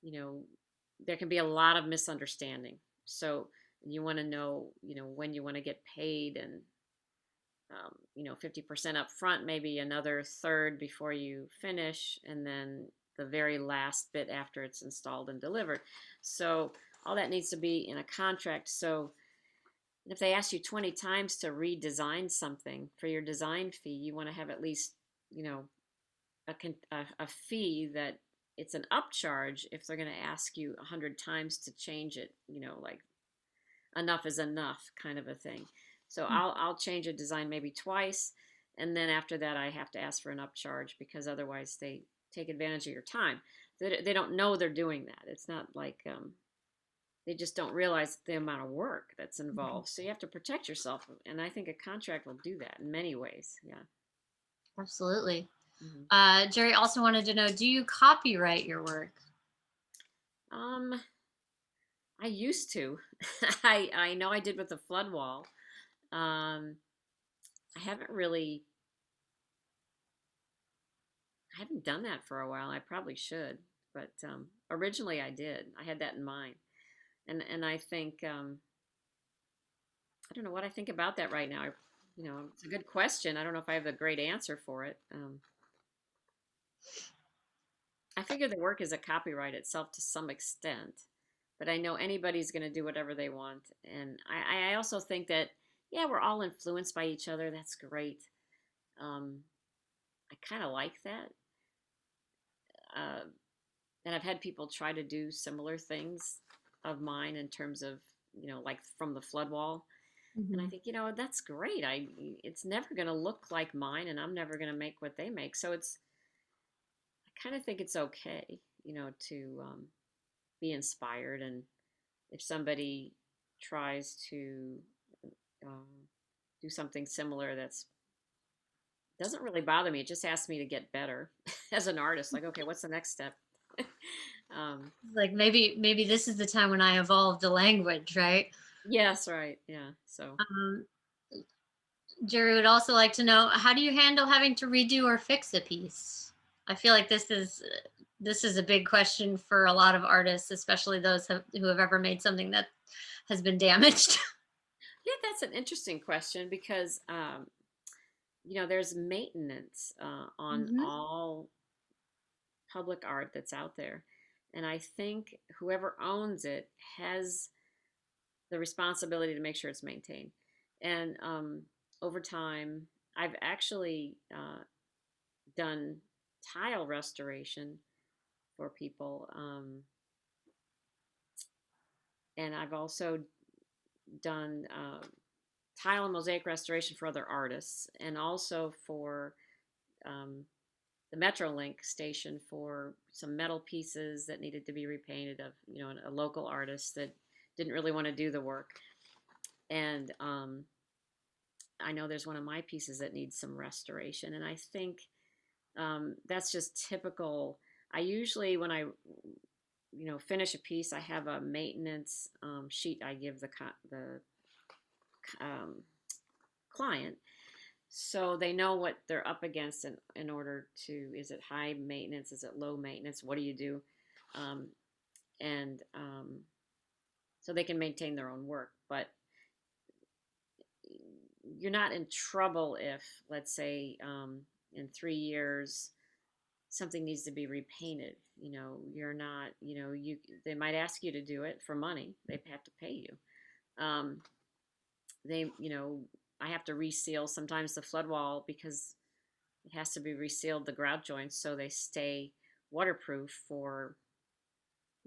Speaker 2: you know there can be a lot of misunderstanding. So you want to know, when you want to get paid, and 50% up front, maybe another third before you finish, and then the very last bit after it's installed and delivered. So all that needs to be in a contract. So if they ask you 20 times to redesign something for your design fee, you want to have at least, you know, a fee that it's an upcharge if they're going to ask you 100 times to change it, like enough is enough kind of a thing. So I'll change a design maybe twice, and then after that I have to ask for an upcharge because otherwise they take advantage of your time. They don't know they're doing that. It's not like they just don't realize the amount of work that's involved. So you have to protect yourself, and I think a contract will do that in many ways. Yeah.
Speaker 1: Absolutely.
Speaker 2: Hmm.
Speaker 1: Jerry also wanted to know, do you copyright your work?
Speaker 2: Um, I used to. I know I did with the flood wall. Um, I haven't really. I haven't done that for a while. I probably should, but originally I did. I had that in mind, and I think I don't know what I think about that right now. It's a good question. I don't know if I have a great answer for it. I figure the work is a copyright itself to some extent, but I know anybody's going to do whatever they want. And I also think that, yeah, we're all influenced by each other. That's great. Um, I kind of like that. Uh, and I've had people try to do similar things of mine in terms of, like from the flood wall. And I
Speaker 1: Mhm.
Speaker 2: think, that's great. It's never going to look like mine, and I'm never going to make what they make. So I kind of think it's okay, to be inspired. And if somebody tries to um, do something similar, that's doesn't really bother me. It just asks me to get better as an artist. Like, okay, what's the next step? um,
Speaker 1: Like maybe this is the time when I evolve the language, right?
Speaker 2: yes, right, yeah. So
Speaker 1: Um, Jerry would also like to know, how do you handle having to redo or fix a piece? I feel like this is a big question for a lot of artists, especially those who have ever made something that has been damaged.
Speaker 2: yeah, that's an interesting question because there's maintenance on
Speaker 1: Hmm.
Speaker 2: all public art that's out there, and I think whoever owns it has the responsibility to make sure it's maintained. And over time, I've actually done tile restoration for people, and I've also done tile and mosaic restoration for other artists, and also for um, the Metrolink station for some metal pieces that needed to be repainted of a local artist that didn't really want to do the work. And I know there's one of my pieces that needs some restoration, and I think that's just typical. I usually, when I finish a piece, I have a maintenance sheet I give the um, client, so they know what they're up against in order to, is it high maintenance, is it low maintenance, what do you do, um, and so they can maintain their own work. But you're not in trouble if, let's say, in 3 years something needs to be repainted. You're not, they might ask you to do it for money. They have to pay you. They, I have to reseal sometimes the flood wall because it has to be resealed, the grout joints, so they stay waterproof for,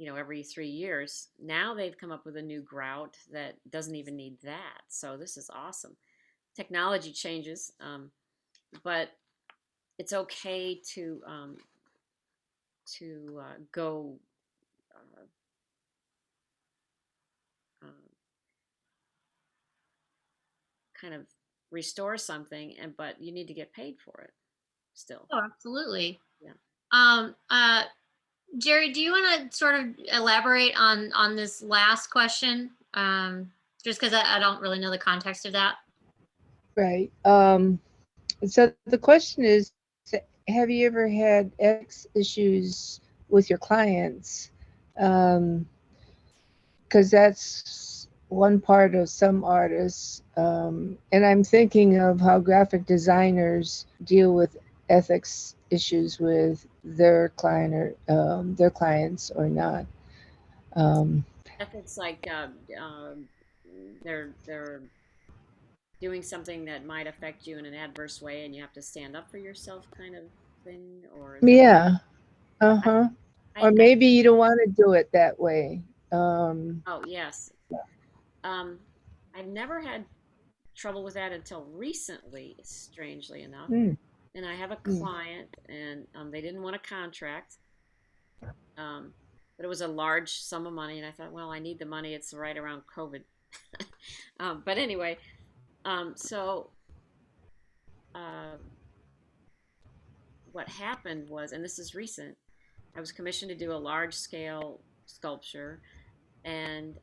Speaker 2: every 3 years. Now they've come up with a new grout that doesn't even need that. So this is awesome. Technology changes, but it's okay to go uh, uh, kind of restore something, but you need to get paid for it still.
Speaker 1: Oh, absolutely.
Speaker 2: Yeah.
Speaker 1: Um, uh, Jerry, do you want to sort of elaborate on this last question? Just because I don't really know the context of that.
Speaker 3: Right. So the question is, have you ever had ethics issues with your clients? Because that's one part of some artists. And I'm thinking of how graphic designers deal with ethics issues with their client or their clients or not. Um,
Speaker 2: If it's like they're doing something that might affect you in an adverse way, and you have to stand up for yourself, kind of thing, or is that?
Speaker 3: yeah.
Speaker 2: I,
Speaker 3: Uh-huh. Or
Speaker 2: I
Speaker 3: maybe you don't want to do it that way.
Speaker 2: oh yes. Um, I've never had trouble with that until recently, strangely enough.
Speaker 3: Mm,
Speaker 2: And I have a
Speaker 3: mm.
Speaker 2: client, and they didn't want a contract, but it was a large sum of money, and I thought, well, I need the money. It's right around COVID. But anyway, so uh, what happened was, and this is recent, I was commissioned to do a large scale sculpture, and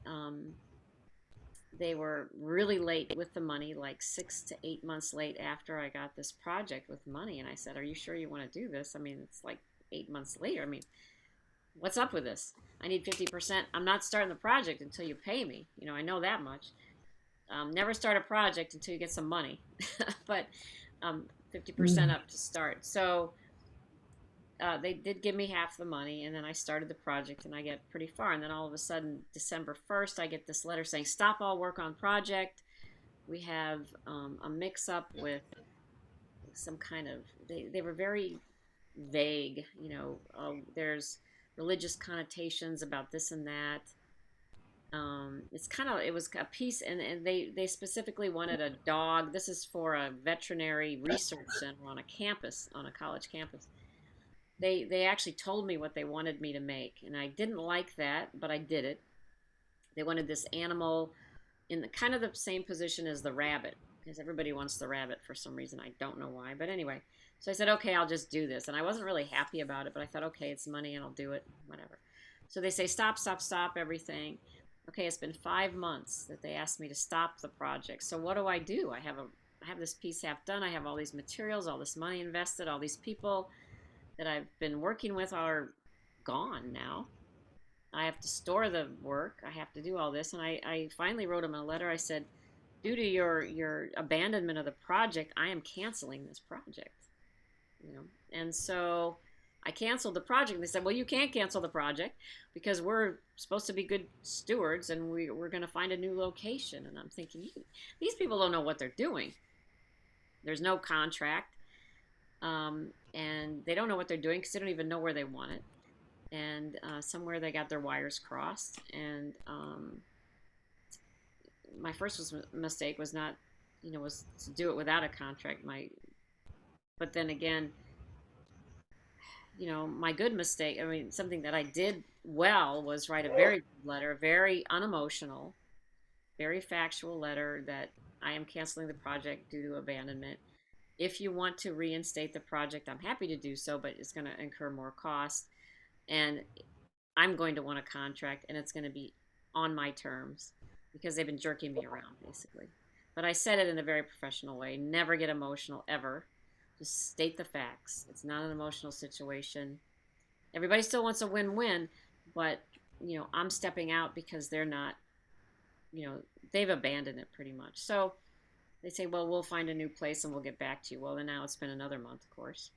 Speaker 2: they were really late with the money, like 6 to 8 months late after I got this project with money. And I said, "Are you sure you want to do this? I mean, it's like 8 months later. I mean, what's up with this? I need 50%. I'm not starting the project until you pay me. I know that much. Never start a project until you get some money, but 50%
Speaker 3: Mm.
Speaker 2: up to start." So they did give me half the money, and then I started the project, and I get pretty far. And then all of a sudden, December 1st, I get this letter saying, "Stop all work on project. We have a mix up with some kind of," they were very vague, there's religious connotations about this and that. It was a piece, and they specifically wanted a dog. This is for a veterinary research center on a campus, on a college campus. They actually told me what they wanted me to make, and I didn't like that, but I did it. They wanted this animal in the kind of the same position as the rabbit, because everybody wants the rabbit for some reason. I don't know why, but anyway. So I said, okay, I'll just do this, and I wasn't really happy about it, but I thought, okay, it's money, and I'll do it, whatever. So they say, stop, stop, stop everything. Okay, it's been 5 months that they asked me to stop the project. So what do? I have this piece half done. I have all these materials, all this money invested, all these people that I've been working with are gone now. I have to store the work. I have to do all this. And I finally wrote him a letter. I said, due to your abandonment of the project, I am canceling this project. And so I canceled the project. And they said, well, you can't cancel the project because we're supposed to be good stewards, and we're going to find a new location. And I'm thinking, these people don't know what they're doing. There's no contract. And they don't know what they're doing because they don't even know where they want it. And somewhere they got their wires crossed. And my first mistake was not, was to do it without a contract. But then again, my good mistake, I mean, something that I did well was write a very good letter, very unemotional, very factual letter that I am canceling the project due to abandonment. If you want to reinstate the project, I'm happy to do so, but it's going to incur more cost. And I'm going to want a contract, and it's going to be on my terms because they've been jerking me around, basically. But I said it in a very professional way. Never get emotional, ever. Just state the facts. It's not an emotional situation. Everybody still wants a win-win, but, I'm stepping out because they're not, they've abandoned it pretty much. So they say, well, we'll find a new place and we'll get back to you. Well, then now it's been another month, of course.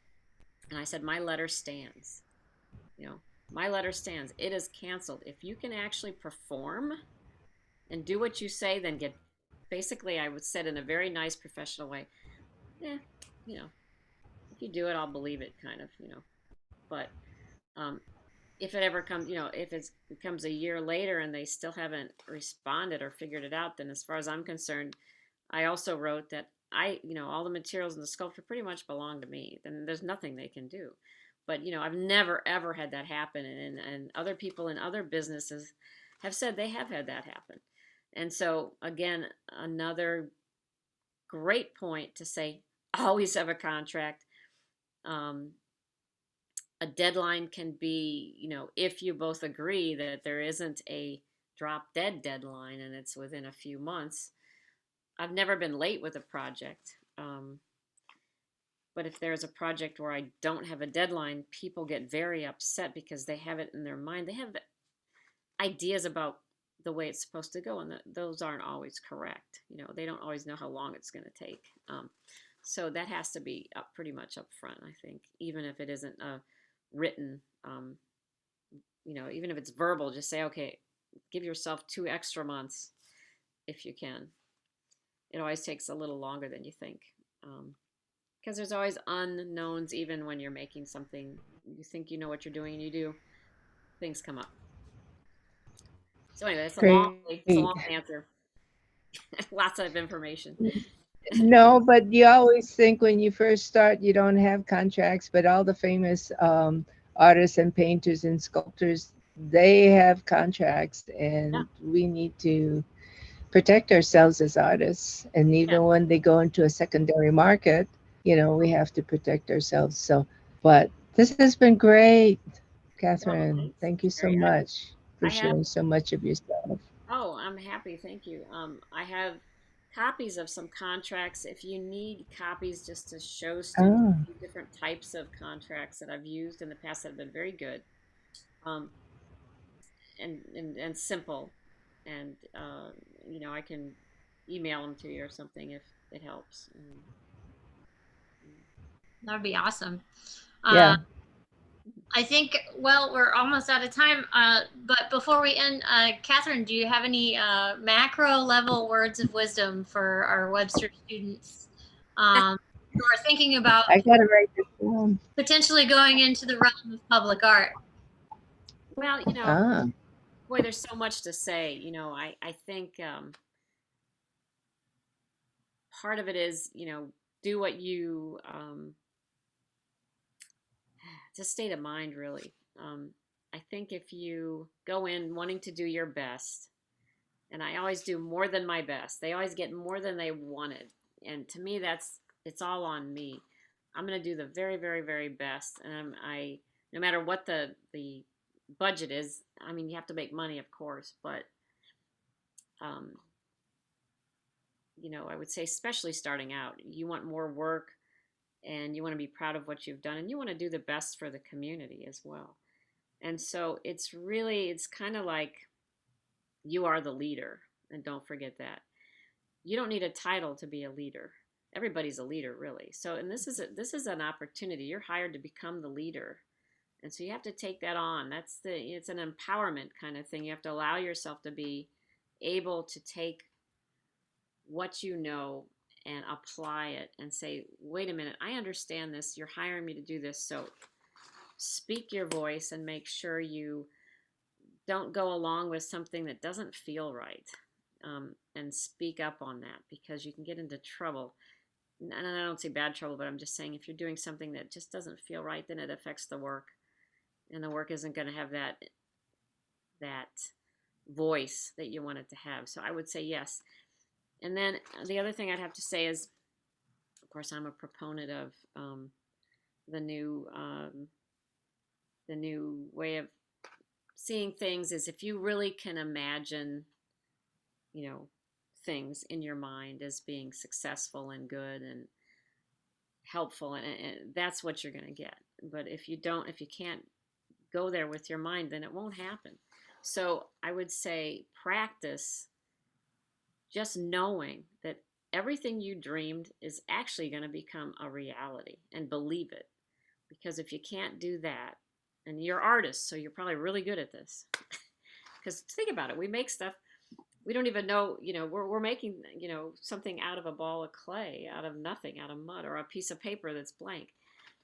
Speaker 2: And I said, my letter stands. My letter stands. It is canceled. If you can actually perform and do what you say, then basically, I would say it in a very nice professional way. Yeah, if you do it, I'll believe it, kind of, But if it ever comes, if it becomes a year later and they still haven't responded or figured it out, then as far as I'm concerned, I also wrote that all the materials in the sculpture pretty much belong to me. Then there's nothing they can do. But, I've never, ever had that happen. And other people in other businesses have said they have had that happen. And so, again, another great point to say, always have a contract. A deadline can be, if you both agree that there isn't a drop dead deadline and it's within a few months. I've never been late with a project. But if there's a project where I don't have a deadline, people get very upset because they have it in their mind. They have ideas about the way it's supposed to go, and those aren't always correct. They don't always know how long it's going to take. So that has to be pretty much up front, I think, even if it isn't a written, even if it's verbal, just say, okay, give yourself 2 extra months if you can. It always takes a little longer than you think. Because there's always unknowns, even when you're making something. You think you know what you're doing, and you do. Things come up. So anyway, it's a long
Speaker 3: Great.
Speaker 2: answer. Lots of information.
Speaker 3: No, but you always think when you first start, you don't have contracts, but all the famous artists and painters and sculptors, they have contracts,
Speaker 2: Yeah,
Speaker 3: and we need to protect ourselves as artists. And
Speaker 2: yeah.
Speaker 3: even when they go into a secondary market, we have to protect ourselves. So, but this has been great,
Speaker 2: Well,
Speaker 3: Catherine.
Speaker 2: thanks,
Speaker 3: Thank you so
Speaker 2: Terry.
Speaker 3: much for
Speaker 2: I have.
Speaker 3: sharing so much of yourself.
Speaker 2: Oh, I'm happy. Thank you. I have copies of some contracts. If you need copies just to show students
Speaker 3: Oh,
Speaker 2: different types of contracts that I've used in the past that have been very good, um, and simple, and I can email them to you or something if it helps.
Speaker 1: That would be awesome.
Speaker 3: yeah.
Speaker 1: I think, well, we're almost out of time. But before we end, Catherine, do you have any macro level words of wisdom for our Webster students who are thinking about
Speaker 3: I got to write this down.
Speaker 1: potentially going into the realm of public art?
Speaker 2: Well,
Speaker 3: Ah,
Speaker 2: boy, there's so much to say. I think part of it is, do what you it's a state of mind, really. I think if you go in wanting to do your best, and I always do more than my best, they always get more than they wanted. And to me, it's all on me. I'm going to do the very, very, very best. And no matter what the budget is, I mean, you have to make money, of course, but, um, I would say, especially starting out, you want more work and you want to be proud of what you've done and you want to do the best for the community as well. And so it's kind of like you are the leader. And don't forget that. You don't need a title to be a leader. Everybody's a leader, really. So, and this is an opportunity. You're hired to become the leader. And so you have to take that on. It's an empowerment kind of thing. You have to allow yourself to be able to take what you know and apply it and say, wait a minute, I understand this. You're hiring me to do this. So speak your voice and make sure you don't go along with something that doesn't feel right, and speak up on that because you can get into trouble. And I don't say bad trouble, but I'm just saying if you're doing something that just doesn't feel right, then it affects the work, and the work isn't going to have that voice that you want it to have. So I would say yes. And then the other thing I'd have to say is, of course, I'm a proponent of the new the new way of seeing things is if you really can imagine, you know, things in your mind as being successful and good and helpful, and that's what you're going to get. But if you can't go there with your mind, then it won't happen. So I would say practice just knowing that everything you dreamed is actually going to become a reality, and believe it. Because if you can't do that, and you're artists, so you're probably really good at this. Because think about it, we make stuff we don't even know, we're making, something out of a ball of clay, out of nothing, out of mud, or a piece of paper that's blank.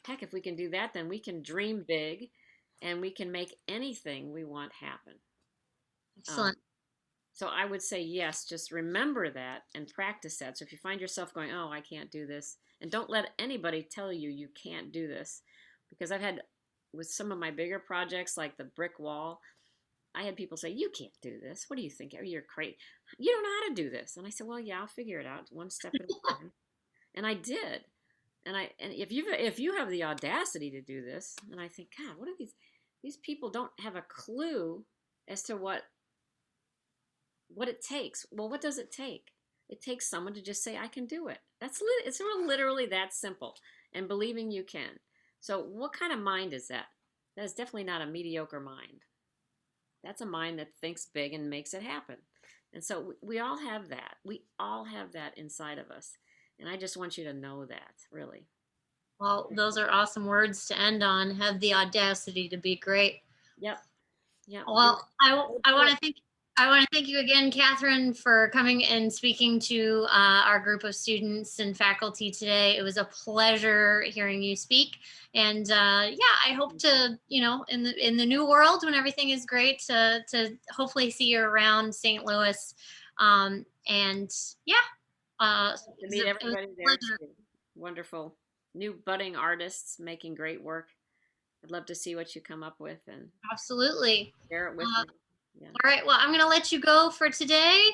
Speaker 2: Heck, if we can do that, then we can dream big and we can make anything we want happen. Um,
Speaker 1: Excellent.
Speaker 2: so I would say yes, just remember that and practice that. So if you find yourself going, oh, I can't do this, and don't let anybody tell you you can't do this, because I've had with some of my bigger projects like the brick wall, I had people say, "You can't do this. What do you think? You're crazy. You don't know how to do this." And I said, "Well, yeah, I'll figure it out one step at a time." And I did. And if you have the audacity to do this, and I think, God, what are these people don't have a clue as to what it takes. Well, what does it take? It takes someone to just say, "I can do it." It's literally that simple, and believing you can. So, what kind of mind is that? That is definitely not a mediocre mind. That's a mind that thinks big and makes it happen. And so we all have that. We all have that inside of us. And I just want you to know that, really.
Speaker 1: Well, those are awesome words to end on. Have the audacity to be great.
Speaker 2: Yep. Yep.
Speaker 1: Well, I want to thank you again, Catherine, for coming and speaking to our group of students and faculty today. It was a pleasure hearing you speak, and yeah, I hope to, in the new world when everything is great, to hopefully see you around St. Louis And yeah,
Speaker 2: To meet
Speaker 1: it was
Speaker 2: everybody
Speaker 1: a
Speaker 2: there
Speaker 1: pleasure.
Speaker 2: too. Wonderful new budding artists making great work. I'd love to see what you come up with and
Speaker 1: Absolutely.
Speaker 2: share it with
Speaker 1: Uh,
Speaker 2: me. Yeah.
Speaker 1: all right. Well, I'm going to let you go for today.